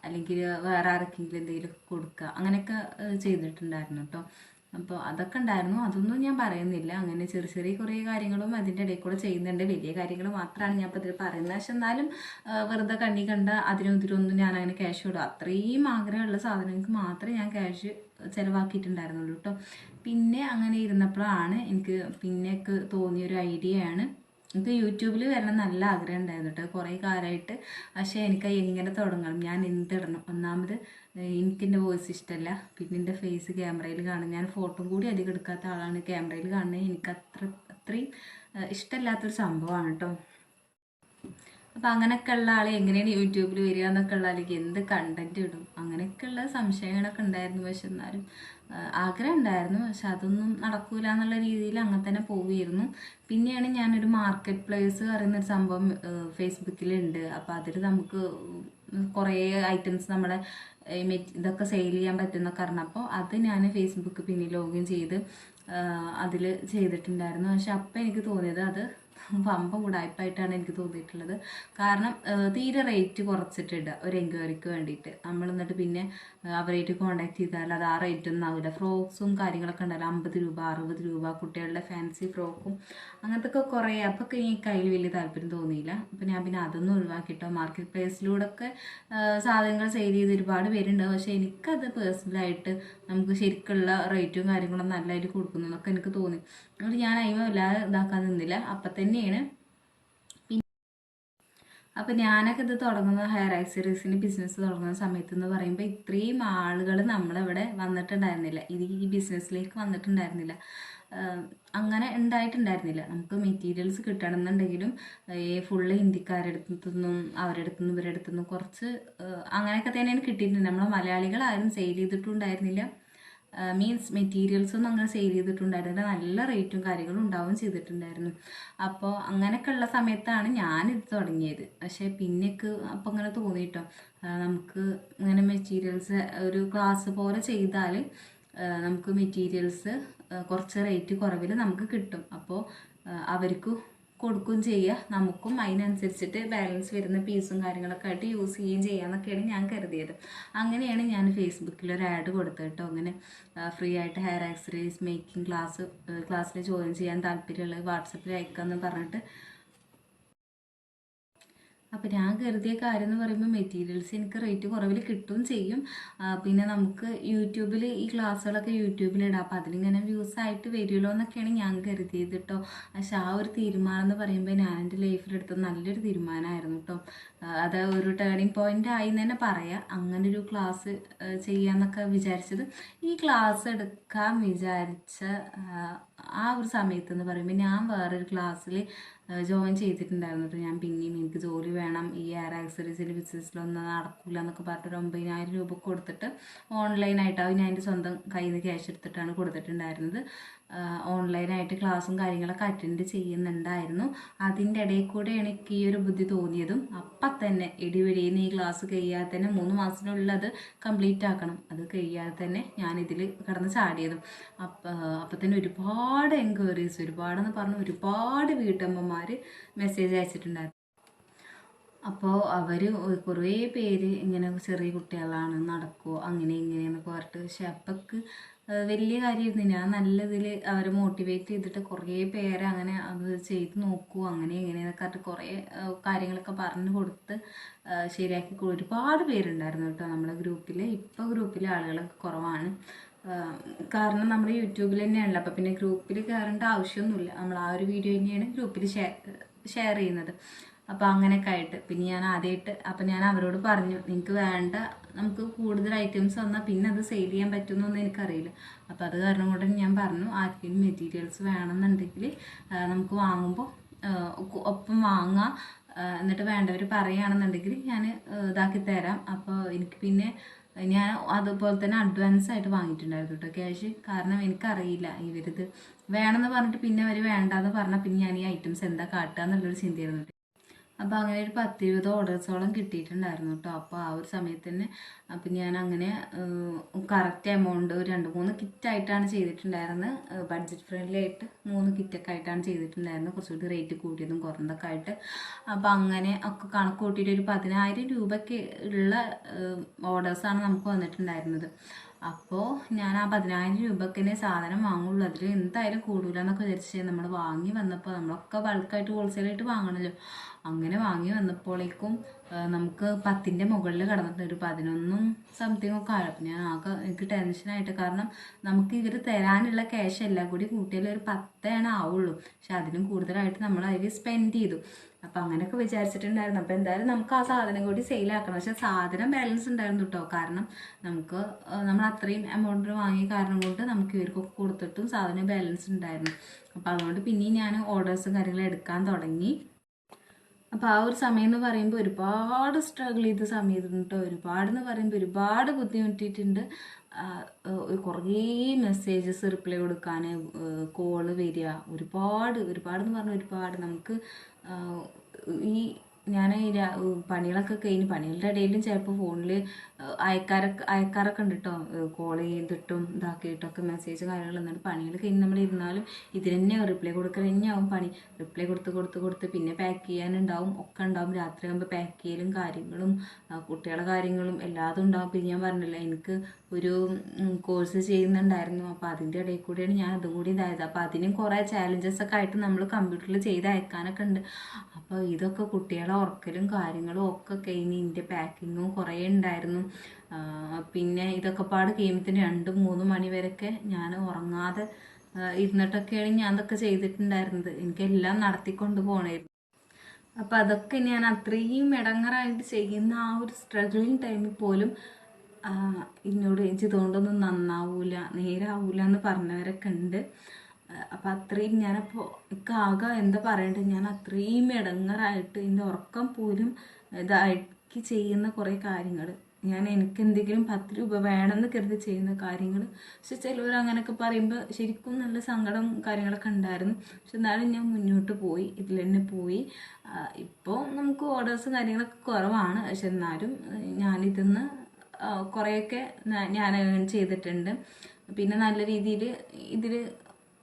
അല്ലെങ്കിൽ വേറെ ആർക്കെങ്കിലും എന്തെങ്കിലും കൊടുക്കുക, അങ്ങനെയൊക്കെ ചെയ്തിട്ടുണ്ടായിരുന്നു കേട്ടോ. അപ്പോൾ അതൊക്കെ ഉണ്ടായിരുന്നു. അതൊന്നും ഞാൻ പറയുന്നില്ല. അങ്ങനെ ചെറിയ കുറേ കാര്യങ്ങളും അതിൻ്റെ ഇടയിൽ കൂടെ ചെയ്യുന്നുണ്ട്. വലിയ കാര്യങ്ങൾ മാത്രമാണ് ഞാൻ ഇപ്പോൾ ഇതിൽ പറയുന്നത്. പക്ഷെ എന്നാലും വെറുതെ കണ്ണി കണ്ട ഇതിലൊന്നും ഞാൻ അങ്ങനെ ക്യാഷ് ഇടും. അത്രയും ആഗ്രഹമുള്ള സാധനങ്ങൾക്ക് മാത്രമേ ഞാൻ ക്യാഷ് ചിലവാക്കിയിട്ടുണ്ടായിരുന്നുള്ളൂ കേട്ടോ. പിന്നെ അങ്ങനെ ഇരുന്നപ്പോഴാണ് എനിക്ക് പിന്നെയൊക്കെ തോന്നിയൊരു ഐഡിയയാണ്. എനിക്ക് യൂട്യൂബിൽ വരണം നല്ല ആഗ്രഹം ഉണ്ടായിരുന്നു കേട്ടോ കുറേ കാലമായിട്ട്. പക്ഷേ എനിക്ക് എങ്ങനെ തുടങ്ങണം, ഞാൻ എന്തിടണം. ഒന്നാമത് എനിക്കെൻ്റെ വോയിസ് ഇഷ്ടമല്ല. പിന്നെ എൻ്റെ ഫേസ് ക്യാമറയിൽ കാണും. ഞാൻ ഫോട്ടോ കൂടി അധികം എടുക്കാത്ത ആളാണ്. ക്യാമറയിൽ കാണുന്നത് എനിക്ക് അത്രയും ഇഷ്ടമല്ലാത്തൊരു സംഭവമാണ് കേട്ടോ. അപ്പോൾ അങ്ങനെയൊക്കെ ഉള്ള ആൾ എങ്ങനെയാണ് യൂട്യൂബിൽ വരിക എന്നൊക്കെ ഉള്ള ആൾക്ക് എന്ത് കണ്ടന്റ് ഇടും, അങ്ങനെയൊക്കെയുള്ള സംശയങ്ങളൊക്കെ ഉണ്ടായിരുന്നു. പക്ഷെ എന്നാലും ആഗ്രഹം ഉണ്ടായിരുന്നു. പക്ഷെ അതൊന്നും നടക്കൂല എന്നുള്ള രീതിയിൽ അങ്ങനെ തന്നെ പോവുകയായിരുന്നു. പിന്നെയാണ് ഞാനൊരു മാർക്കറ്റ് പ്ലേസ് പറയുന്നൊരു സംഭവം ഫേസ്ബുക്കിലുണ്ട്. അപ്പോൾ അതിൽ നമുക്ക് കുറേ ഐറ്റംസ് നമ്മുടെ ഇതൊക്കെ സെയിൽ ചെയ്യാൻ പറ്റുന്നൊക്കെ പറഞ്ഞപ്പോൾ അത് ഞാൻ ഫേസ്ബുക്ക് പിന്നെ ലോഗിൻ ചെയ്ത് അതിൽ ചെയ്തിട്ടുണ്ടായിരുന്നു. പക്ഷെ അപ്പം എനിക്ക് തോന്നിയത് അത് വമ്പം ഉടായ്പായിട്ടാണ് എനിക്ക് തോന്നിയിട്ടുള്ളത്. കാരണം തീരെ റേറ്റ് കുറച്ചിട്ടിടുക ഒരു എൻക്വയറിക്ക് വേണ്ടിയിട്ട്. നമ്മൾ എന്നിട്ട് പിന്നെ അവരായിട്ട് കോൺടാക്ട് ചെയ്താൽ അത് ആ റേറ്റ് ഒന്നും ആവില്ല. ഫ്രോക്സും കാര്യങ്ങളൊക്കെ ഉണ്ടല്ലോ, 50 രൂപ 60 രൂപ, കുട്ടികളുടെ ഫാൻസി ഫ്രോക്കും അങ്ങനത്തെ ഒക്കെ കുറേ. അപ്പോൾ എനിക്ക് അതിൽ വലിയ താല്പര്യം തോന്നിയില്ല. അപ്പോൾ ഞാൻ പിന്നെ അതൊന്നും ഒഴിവാക്കിയിട്ടോ. മാർക്കറ്റ് പ്ലേസിലൂടെ ഒക്കെ സാധനങ്ങൾ സെയിൽ ചെയ്ത് ഒരുപാട് പേരുണ്ട്. പക്ഷേ എനിക്കത് പേഴ്സണലായിട്ട് നമുക്ക് ശരിക്കുള്ള റേറ്റും കാര്യങ്ങളും നല്ലതായിട്ട് കൊടുക്കുന്നു എന്നൊക്കെ എനിക്ക് തോന്നി. അതുകൊണ്ട് ഞാൻ അതിമ വല്ലാതെ ഇതാക്കാൻ നിന്നില്ല. അപ്പം തന്നെയാണ് അപ്പം ഞാനൊക്കെ ഇത് തുടങ്ങുന്ന ഹെയർ ആക്സറീസിന് ബിസിനസ് തുടങ്ങുന്ന സമയത്ത് എന്ന് പറയുമ്പോൾ ഇത്രയും ആളുകൾ നമ്മളിവിടെ വന്നിട്ടുണ്ടായിരുന്നില്ല. ഈ ബിസിനസ്സിലേക്ക് വന്നിട്ടുണ്ടായിരുന്നില്ല. അങ്ങനെ ഉണ്ടായിട്ടുണ്ടായിരുന്നില്ല. നമുക്ക് മെറ്റീരിയൽസ് കിട്ടണമെന്നുണ്ടെങ്കിലും ഫുള്ള് ഹിന്ദിക്കാരുടെ അടുത്തുനിന്നും അവരുടെ അടുത്തുനിന്നും ഇവരുടെ അടുത്തുനിന്നും കുറച്ച് അങ്ങനെയൊക്കെ തന്നെയാണ് കിട്ടിയിട്ടുണ്ട്. നമ്മൾ മലയാളികളാരും സെയിൽ ചെയ്തിട്ടുണ്ടായിരുന്നില്ല. മീൻസ് മെറ്റീരിയൽസ് ഒന്നും അങ്ങനെ സെയിൽ ചെയ്തിട്ടുണ്ടായിരുന്നില്ല. നല്ല റേറ്റും കാര്യങ്ങളും ഉണ്ടാവും ചെയ്തിട്ടുണ്ടായിരുന്നു. അപ്പോൾ അങ്ങനെയൊക്കെ ഉള്ള സമയത്താണ് ഞാനിത് തുടങ്ങിയത്. പക്ഷേ പിന്നേക്ക് അപ്പോൾ അങ്ങനെ തോന്നിയിട്ടോ, നമുക്ക് ഇങ്ങനെ മെറ്റീരിയൽസ് ഒരു ക്ലാസ് പോലെ ചെയ്താൽ നമുക്ക് മെറ്റീരിയൽസ് കുറച്ച് റേറ്റ് കുറവിൽ നമുക്ക് കിട്ടും. അപ്പോൾ അവർക്ക് കൊടുക്കുകയും ചെയ്യുക, നമുക്കും അതിനനുസരിച്ചിട്ട് ബാലൻസ് വരുന്ന പീസും കാര്യങ്ങളൊക്കെ ആയിട്ട് യൂസ് ചെയ്യുകയും ചെയ്യാമെന്നൊക്കെയാണ് ഞാൻ കരുതിയത്. അങ്ങനെയാണ് ഞാൻ ഫേസ്ബുക്കിൽ ഒരു ആഡ് കൊടുത്തത് കേട്ടോ. അങ്ങനെ ഫ്രീ ആയിട്ട് ഹെയർ ആക്സറീസ് മേക്കിംഗ് ക്ലാസ്സിൽ ജോയിൻ ചെയ്യാൻ താല്പര്യമുള്ളത് വാട്സപ്പിൽ അയക്കാമെന്ന് പറഞ്ഞിട്ട്. അപ്പോൾ ഞാൻ കരുതിയ കാര്യം എന്ന് പറയുമ്പോൾ മെറ്റീരിയൽസ് എനിക്ക് റേറ്റ് കുറവിൽ കിട്ടുകയും ചെയ്യും. പിന്നെ നമുക്ക് യൂട്യൂബിൽ ഈ ക്ലാസ്സുകളൊക്കെ യൂട്യൂബിലിടാം. അപ്പോൾ അതിലിങ്ങനെ വ്യൂസ് ആയിട്ട് വരുമല്ലോ എന്നൊക്കെയാണ് ഞാൻ കരുതിയത് കേട്ടോ. പക്ഷെ ആ ഒരു തീരുമാനം എന്ന് പറയുമ്പോൾ ഞാൻ എൻ്റെ ലൈഫിലെടുത്ത നല്ലൊരു തീരുമാനമായിരുന്നു കേട്ടോ. അത് ഒരു ടേണിംഗ് പോയിൻ്റ് ആയി എന്ന് തന്നെ പറയാം. അങ്ങനൊരു ക്ലാസ് ചെയ്യാമെന്നൊക്കെ വിചാരിച്ചത്. ഈ ക്ലാസ് എടുക്കാൻ വിചാരിച്ച ആ ഒരു സമയത്ത് എന്ന് പറയുമ്പോൾ ഞാൻ വേറൊരു ക്ലാസ്സിൽ ജോയിൻ ചെയ്തിട്ടുണ്ടായിരുന്നു. ഞാൻ പിന്നെയും എനിക്ക് ജോലി വേണം, ഈ ഹെയർ ആക്സറീസിൻ്റെ ബിസിനസ്സിലൊന്നും നടക്കില്ല എന്നൊക്കെ പറഞ്ഞിട്ട് 9,000 രൂപ കൊടുത്തിട്ട് ഓൺലൈനായിട്ട് ഞാൻ എൻ്റെ സ്വന്തം കയ്യിൽ നിന്ന് ക്യാഷ് എടുത്തിട്ടാണ് കൊടുത്തിട്ടുണ്ടായിരുന്നത്. ഓൺലൈനായിട്ട് ക്ലാസ്സും കാര്യങ്ങളൊക്കെ അറ്റൻഡ് ചെയ്യുന്നുണ്ടായിരുന്നു. അതിൻ്റെ ഇടയിൽ കൂടെ എനിക്ക് ഈ ഒരു ബുദ്ധി തോന്നിയതും അപ്പം തന്നെ ഇടിവെടിയിൽ ഈ ക്ലാസ് കഴിയാതെ തന്നെ 3 മാസത്തിനുള്ളിൽ അത് കംപ്ലീറ്റ് ആക്കണം. അത് കഴിയാതെ തന്നെ ഞാനിതിൽ കടന്ന് ചാടിയതും. അപ്പം തന്നെ ഒരുപാട് എൻക്വയറീസ്, ഒരുപാടെന്ന് പറഞ്ഞാൽ ഒരുപാട് വീട്ടമ്മമാർ മെസ്സേജ് അയച്ചിട്ടുണ്ടായിരുന്നു. അപ്പോൾ അവർ കുറേ പേര് ഇങ്ങനെ ചെറിയ കുട്ടികളാണ്, നടക്കുമോ അങ്ങനെ ഇങ്ങനെയെന്നൊക്കെ പറഞ്ഞിട്ട്. പക്ഷെ അപ്പൊക്ക് വലിയ കാര്യമായിരുന്നു. ഞാൻ നല്ലതിൽ അവരെ മോട്ടിവേറ്റ് ചെയ്തിട്ട് കുറേ പേരെ അങ്ങനെ അത് ചെയ്ത് നോക്കൂ അങ്ങനെ ഇങ്ങനെയെന്നൊക്കെ പറഞ്ഞിട്ട് കുറേ കാര്യങ്ങളൊക്കെ പറഞ്ഞു കൊടുത്ത് ശരിയാക്കി ഒരുപാട് പേരുണ്ടായിരുന്നു കേട്ടോ നമ്മുടെ ഗ്രൂപ്പിൽ. ഇപ്പോൾ ഗ്രൂപ്പിൽ ആളുകളൊക്കെ കുറവാണ്. കാരണം നമ്മൾ യൂട്യൂബിൽ തന്നെയാണല്ലോ. അപ്പോൾ പിന്നെ ഗ്രൂപ്പിൽ കയറേണ്ട ആവശ്യമൊന്നുമില്ല. നമ്മൾ ആ ഒരു വീഡിയോ തന്നെയാണ് ഗ്രൂപ്പിൽ ഷെയർ ചെയ്യുന്നത്. അപ്പോൾ അങ്ങനെയൊക്കെ ആയിട്ട് പിന്നെ ഞാൻ ആദ്യമായിട്ട് അപ്പം ഞാൻ അവരോട് പറഞ്ഞു, നിങ്ങൾക്ക് വേണ്ട നമുക്ക് കൂടുതൽ ഐറ്റംസ് വന്നാൽ പിന്നെ അത് സെയിൽ ചെയ്യാൻ പറ്റുമെന്നൊന്നും എനിക്കറിയില്ല. അപ്പോൾ അത് കാരണം കൊണ്ട് ഞാൻ പറഞ്ഞു, ആർക്കെങ്കിലും മെറ്റീരിയൽസ് വേണമെന്നുണ്ടെങ്കിൽ നമുക്ക് വാങ്ങുമ്പോൾ ഒപ്പം വാങ്ങാം, എന്നിട്ട് വേണ്ടവർ പറയുകയാണെന്നുണ്ടെങ്കിൽ ഞാൻ ഇതാക്കി തരാം. അപ്പോൾ എനിക്ക് പിന്നെ ഞാൻ അതുപോലെ തന്നെ അഡ്വാൻസ് ആയിട്ട് വാങ്ങിയിട്ടുണ്ടായിരുന്നു കേട്ടോ ക്യാഷ്. കാരണം എനിക്കറിയില്ല ഇവരിത് വേണമെന്ന് പറഞ്ഞിട്ട് പിന്നെ അവർ വേണ്ടാന്ന് പറഞ്ഞാൽ പിന്നെ ഞാൻ ഈ ഐറ്റംസ് എന്താ കാട്ടുക എന്നുള്ളൊരു ചിന്തയായിരുന്നു. അപ്പോൾ അങ്ങനെ ഒരു 10-20 ഓർഡേഴ്സോളം കിട്ടിയിട്ടുണ്ടായിരുന്നു കേട്ടോ. അപ്പോൾ ആ ഒരു സമയത്ത് തന്നെ അപ്പം ഞാൻ അങ്ങനെ കറക്റ്റ് എമൗണ്ട് 2-3 കിറ്റായിട്ടാണ് ചെയ്തിട്ടുണ്ടായിരുന്നത്. ബഡ്ജറ്റ് ഫ്രണ്ട്ലി ആയിട്ട് 3 കിറ്റൊക്കെ ആയിട്ടാണ് ചെയ്തിട്ടുണ്ടായിരുന്നത്, കുറച്ചുകൂടി റേറ്റ് കൂടിയതും കുറഞ്ഞതൊക്കെ ആയിട്ട്. അപ്പോൾ അങ്ങനെ ഒക്കെ കണക്ക് കൂട്ടിയിട്ട് ഒരു 10,000 രൂപയ്ക്ക് ഉള്ള ഓർഡേഴ്സാണ് നമുക്ക് വന്നിട്ടുണ്ടായിരുന്നത്. അപ്പോൾ ഞാൻ ആ 10,000 രൂപയ്ക്ക് തന്നെ സാധനം വാങ്ങുള്ളൂ, അതിൽ എന്തായാലും കൂടില്ല എന്നൊക്കെ വിചാരിച്ച് നമ്മൾ വാങ്ങി വന്നപ്പോൾ നമ്മളൊക്കെ ബൾക്കായിട്ട് ഹോൾസെയിലായിട്ട് വാങ്ങണമല്ലോ. അങ്ങനെ വാങ്ങി വന്നപ്പോഴേക്കും നമുക്ക് 10ൻ്റെ മുകളിൽ കടന്നിട്ട് ഒരു 11 സംതിങ് ഒക്കെ ആയി. അപ്പം ഞാൻ എനിക്ക് ടെൻഷനായിട്ട്, കാരണം നമുക്ക് ഇവർ തരാനുള്ള ക്യാഷ് എല്ലാം കൂടി കൂട്ടിയാൽ ഒരു 10 ആവുള്ളൂ. പക്ഷെ അതിലും കൂടുതലായിട്ട് നമ്മൾ അതിൽ സ്പെൻഡ് ചെയ്തു. അപ്പം അങ്ങനെയൊക്കെ വിചാരിച്ചിട്ടുണ്ടായിരുന്നു. അപ്പോൾ എന്തായാലും നമുക്ക് ആ സാധനം കൂടി സെയിലാക്കണം. പക്ഷെ സാധനം ബാലൻസ് ഉണ്ടായിരുന്നു കേട്ടോ. കാരണം നമ്മൾ അത്രയും എമൗണ്ട് വാങ്ങിയ കാരണം കൊണ്ട് നമുക്ക് ഇവർക്കൊക്കെ കൊടുത്തിട്ടും സാധനം ബാലൻസ് ഉണ്ടായിരുന്നു. അപ്പോൾ അതുകൊണ്ട് പിന്നെയും ഞാൻ ഓർഡേഴ്സും കാര്യങ്ങളും എടുക്കാൻ തുടങ്ങി. അപ്പോൾ ആ ഒരു സമയം എന്ന് പറയുമ്പോൾ ഒരുപാട് സ്ട്രഗിൾ ചെയ്ത സമയത്തുണ്ട് കേട്ടോ. ഒരുപാടെന്ന് പറയുമ്പോൾ ഒരുപാട് ബുദ്ധിമുട്ടിയിട്ടുണ്ട്. കുറേ മെസ്സേജസ് റിപ്ലൈ കൊടുക്കാൻ, കോള് വരിക, ഒരുപാടെന്ന് പറഞ്ഞാൽ ഒരുപാട്. നമുക്ക് ഈ ഞാൻ പണികളൊക്കെ കഴിഞ്ഞ് പണികളുടെ ഇടയിലും ചിലപ്പോൾ ഫോണിൽ അയക്കാറൊക്കെ ഉണ്ട് കേട്ടോ, കോൾ ചെയ്തിട്ടും ഇതാക്കിയിട്ടൊക്കെ മെസ്സേജ് കാര്യങ്ങൾ. എന്നിട്ട് പണികൾ കഴിഞ്ഞ് നമ്മൾ ഇരുന്നാലും ഇതിന് തന്നെ റിപ്ലൈ കൊടുക്കൽ തന്നെയാവും പണി. റിപ്ലൈ കൊടുത്ത് പിന്നെ പാക്ക് ചെയ്യാനുണ്ടാവും, ഒക്കെ ഉണ്ടാവും. രാത്രി ആകുമ്പോൾ പാക്ക് ചെയ്യലും കാര്യങ്ങളും കുട്ടികളുടെ കാര്യങ്ങളും എല്ലാതും ഉണ്ടാവും. പിന്നെ ഞാൻ പറഞ്ഞില്ല, എനിക്ക് ഒരു കോഴ്സ് ചെയ്യുന്നുണ്ടായിരുന്നു. അപ്പോൾ അതിൻ്റെ ഇടയിൽ കൂടിയാണ് ഞാൻ അതും കൂടി ഇതായത്. അപ്പോൾ അതിനും കുറേ ചാലഞ്ചസ് ഒക്കെ ആയിട്ട് നമ്മൾ കമ്പ്യൂട്ടറിൽ ചെയ്ത് അയക്കാനൊക്കെ ഉണ്ട്. അപ്പോൾ ഇതൊക്കെ കുട്ടികളെ ഉറക്കലും കാര്യങ്ങളും ഒക്കെ കഴിഞ്ഞ് ഇതിൻ്റെ പാക്കിങ്ങും കുറേ ഉണ്ടായിരുന്നു. പിന്നെ ഇതൊക്കെ പാട് കഴിയുമ്പത്തിന് 2-3 മണി വരെയൊക്കെ ഞാൻ ഉറങ്ങാതെ ഇരുന്നിട്ടൊക്കെയാണ് ഞാൻ അതൊക്കെ ചെയ്തിട്ടുണ്ടായിരുന്നത്. എനിക്കെല്ലാം നടത്തിക്കൊണ്ട് പോകണമായിരുന്നു. അപ്പം അതൊക്കെ ഞാൻ അത്രയും ഇടങ്ങറായിട്ട് ചെയ്യുന്ന ആ ഒരു സ്ട്രഗിളിങ് ടൈമിൽ പോലും എന്നോട് ഇതുകൊണ്ടൊന്നും നന്നാവൂല, നേരാവൂല എന്ന് പറഞ്ഞവരൊക്കെ ഉണ്ട്. അപ്പം അത്രയും ഞാനപ്പോൾ ആകെ എന്താ പറയേണ്ടത്, ഞാൻ അത്രയും ഇടങ്ങറായിട്ട് എൻ്റെ ഉറക്കം പോലും ഇതാക്കി ചെയ്യുന്ന കുറേ കാര്യങ്ങൾ, ഞാൻ എനിക്ക് എന്തെങ്കിലും 10 രൂപ വേണമെന്ന് കരുതി ചെയ്യുന്ന കാര്യങ്ങൾ. പക്ഷെ ചിലവർ അങ്ങനെയൊക്കെ പറയുമ്പോൾ ശരിക്കും നല്ല സങ്കടം കാര്യങ്ങളൊക്കെ ഉണ്ടായിരുന്നു. പക്ഷെ എന്നാലും ഞാൻ മുന്നോട്ട് പോയി, ഇതിൽ തന്നെ പോയി. ഇപ്പോൾ നമുക്ക് ഓർഡേഴ്സും കാര്യങ്ങളൊക്കെ കുറവാണ്. പക്ഷെ എന്നാലും ഞാനിതിന്ന് കുറേയൊക്കെ ഞാൻ ഏൺ ചെയ്തിട്ടുണ്ട്. പിന്നെ നല്ല രീതിയിൽ ഇതിൽ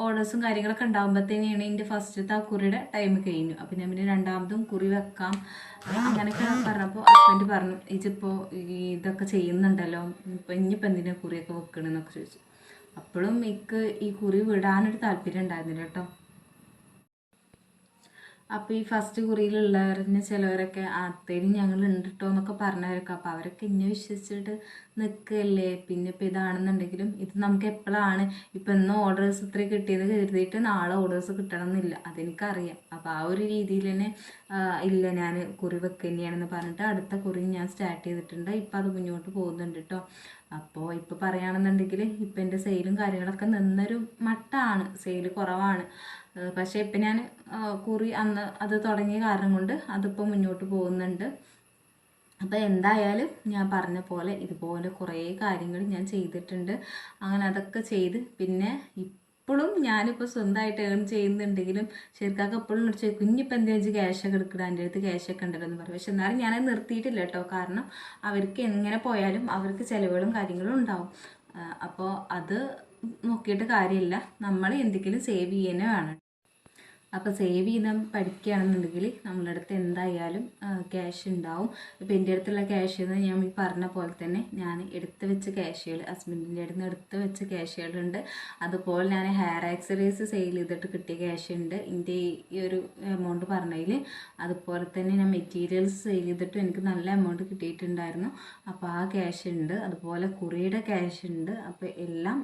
ഓർഡേഴ്സും കാര്യങ്ങളൊക്കെ ഉണ്ടാകുമ്പോഴത്തേനെയാണ് എൻ്റെ ഫസ്റ്റത്തെ ആ കുറിയുടെ ടൈം കഴിഞ്ഞു. അപ്പം ഞാൻ പിന്നെ രണ്ടാമതും കുറി വെക്കാം അങ്ങനെയൊക്കെ പറഞ്ഞപ്പോൾ ഹസ്ബൻഡ് പറഞ്ഞു, ഇതിപ്പോൾ ഇതൊക്കെ ചെയ്യുന്നുണ്ടല്ലോ, ഇനിയിപ്പോൾ എന്തിനാണ് കുറിയൊക്കെ വെക്കണമെന്നൊക്കെ ചോദിച്ചു. അപ്പോഴും എനിക്ക് ഈ കുറി വിടാനൊരു താല്പര്യം ഉണ്ടായിരുന്നില്ല കേട്ടോ. അപ്പോൾ ഈ ഫസ്റ്റ് കുറിയിലുള്ളവരിന് ചിലവരൊക്കെ അത്തേരും ഞങ്ങൾ ഉണ്ട് കേട്ടോ എന്നൊക്കെ പറഞ്ഞവരൊക്കെ, അപ്പോൾ അവരൊക്കെ എന്നെ വിശ്വസിച്ചിട്ട് നിൽക്കുകയല്ലേ. പിന്നെ ഇപ്പോൾ ഇതാണെന്നുണ്ടെങ്കിലും ഇത് നമുക്ക് എപ്പോഴാണ് ഇപ്പം ഇന്ന് ഓർഡേഴ്സ് ഇത്രയും കിട്ടിയത് കരുതിയിട്ട് നാളെ ഓർഡേഴ്സ് കിട്ടണം എന്നില്ല, അതെനിക്കറിയാം. അപ്പോൾ ആ ഒരു രീതിയിൽ തന്നെ ഇല്ല ഞാൻ കുറി വെക്കുക തന്നെയാണെന്ന് പറഞ്ഞിട്ട് അടുത്ത കുറി ഞാൻ സ്റ്റാർട്ട് ചെയ്തിട്ടുണ്ട്. ഇപ്പം അത് മുന്നോട്ട് പോകുന്നുണ്ട് കേട്ടോ. അപ്പോൾ ഇപ്പോൾ പറയുകയാണെന്നുണ്ടെങ്കിൽ ഇപ്പം എൻ്റെ സെയിലും കാര്യങ്ങളൊക്കെ നിന്നൊരു മട്ടാണ്, സെയിൽ കുറവാണ്. പക്ഷേ ഇപ്പം ഞാൻ കുറി അന്ന് അത് തുടങ്ങിയ കാരണം കൊണ്ട് അതിപ്പോൾ മുന്നോട്ട് പോകുന്നുണ്ട്. അപ്പോൾ എന്തായാലും ഞാൻ പറഞ്ഞ പോലെ ഇതുപോലെ കുറേ കാര്യങ്ങൾ ഞാൻ ചെയ്തിട്ടുണ്ട്. അങ്ങനെ അതൊക്കെ ചെയ്ത് പിന്നെ ഇപ്പോഴും ഞാനിപ്പോൾ സ്വന്തമായിട്ട് ഏൺ ചെയ്യുന്നുണ്ടെങ്കിലും ശരിക്കൊക്കെ എപ്പോഴും ചോദിക്കും, കുഞ്ഞിപ്പോൾ എന്താ വെച്ചാൽ ക്യാഷൊക്കെ എടുക്കണം, എൻ്റെ അടുത്ത് ക്യാഷൊക്കെ ഉണ്ടല്ലോ എന്ന് പറയും. പക്ഷെ എന്നാലും ഞാനത് നിർത്തിയിട്ടില്ല കേട്ടോ. കാരണം അവർക്ക് എങ്ങനെ പോയാലും അവർക്ക് ചിലവുകളും കാര്യങ്ങളും ഉണ്ടാവും. അപ്പോൾ അത് നോക്കിയിട്ട് കാര്യമില്ല, നമ്മൾ എന്തെങ്കിലും സേവ് ചെയ്യുന്നേ വേണം. അപ്പോൾ സേവ് ചെയ്ത് പഠിക്കുകയാണെന്നുണ്ടെങ്കിൽ നമ്മളുടെ അടുത്ത് എന്തായാലും ക്യാഷ് ഉണ്ടാവും. ഇപ്പോൾ എൻ്റെ അടുത്തുള്ള ക്യാഷ് എന്ന് ഞാൻ ഈ പറഞ്ഞ പോലെ തന്നെ ഞാൻ എടുത്ത് വെച്ച ക്യാഷുകൾ, ഹസ്ബൻഡിൻ്റെ അടുത്ത് നിന്ന് എടുത്ത് വെച്ച ക്യാഷുകളുണ്ട്. അതുപോലെ ഞാൻ ഹെയർ ആക്സറീസ് സെയിൽ ചെയ്തിട്ട് കിട്ടിയ ക്യാഷ് ഉണ്ട് എൻ്റെ ഈ ഒരു എമൗണ്ട് പറഞ്ഞതിൽ. അതുപോലെ തന്നെ ഞാൻ മെറ്റീരിയൽസ് സെയിൽ ചെയ്തിട്ട് എനിക്ക് നല്ല എമൗണ്ട് കിട്ടിയിട്ടുണ്ടായിരുന്നു. അപ്പോൾ ആ ക്യാഷ് ഉണ്ട്. അതുപോലെ കുറിയുടെ ക്യാഷ് ഉണ്ട്. അപ്പോൾ എല്ലാം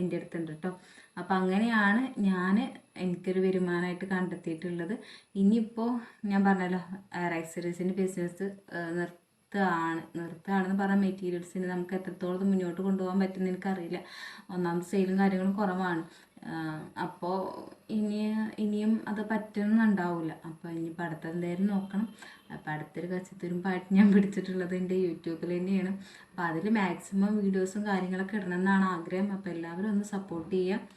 എൻ്റെ അടുത്തുണ്ട് കേട്ടോ. അപ്പം അങ്ങനെയാണ് ഞാൻ എനിക്കൊരു വരുമാനമായിട്ട് കണ്ടെത്തിയിട്ടുള്ളത്. ഇനിയിപ്പോൾ ഞാൻ പറഞ്ഞല്ലോ ഹെയർ ആക്സറീസിൻ്റെ ബിസിനസ് നിർത്തുകയാണെന്ന് പറഞ്ഞാൽ മെറ്റീരിയൽസിന് നമുക്ക് എത്രത്തോളം മുന്നോട്ട് കൊണ്ടുപോകാൻ പറ്റുമെന്ന് എനിക്കറിയില്ല. ഒന്നാമത് സെയിലും കാര്യങ്ങളും കുറവാണ്. അപ്പോൾ ഇനിയും അത് പറ്റുന്നുണ്ടാവില്ല. അപ്പോൾ ഇനിയിപ്പോൾ അടുത്ത എന്തായാലും നോക്കണം. അപ്പോൾ അടുത്തൊരു കച്ചത്തുരുമ്പായിട്ട് ഞാൻ പിടിച്ചിട്ടുള്ളത് എൻ്റെ യൂട്യൂബിൽ തന്നെയാണ്. അപ്പോൾ അതിൽ മാക്സിമം വീഡിയോസും കാര്യങ്ങളൊക്കെ ഇടണമെന്നാണ് ആഗ്രഹം. അപ്പോൾ എല്ലാവരും ഒന്ന് സപ്പോർട്ട് ചെയ്യുക.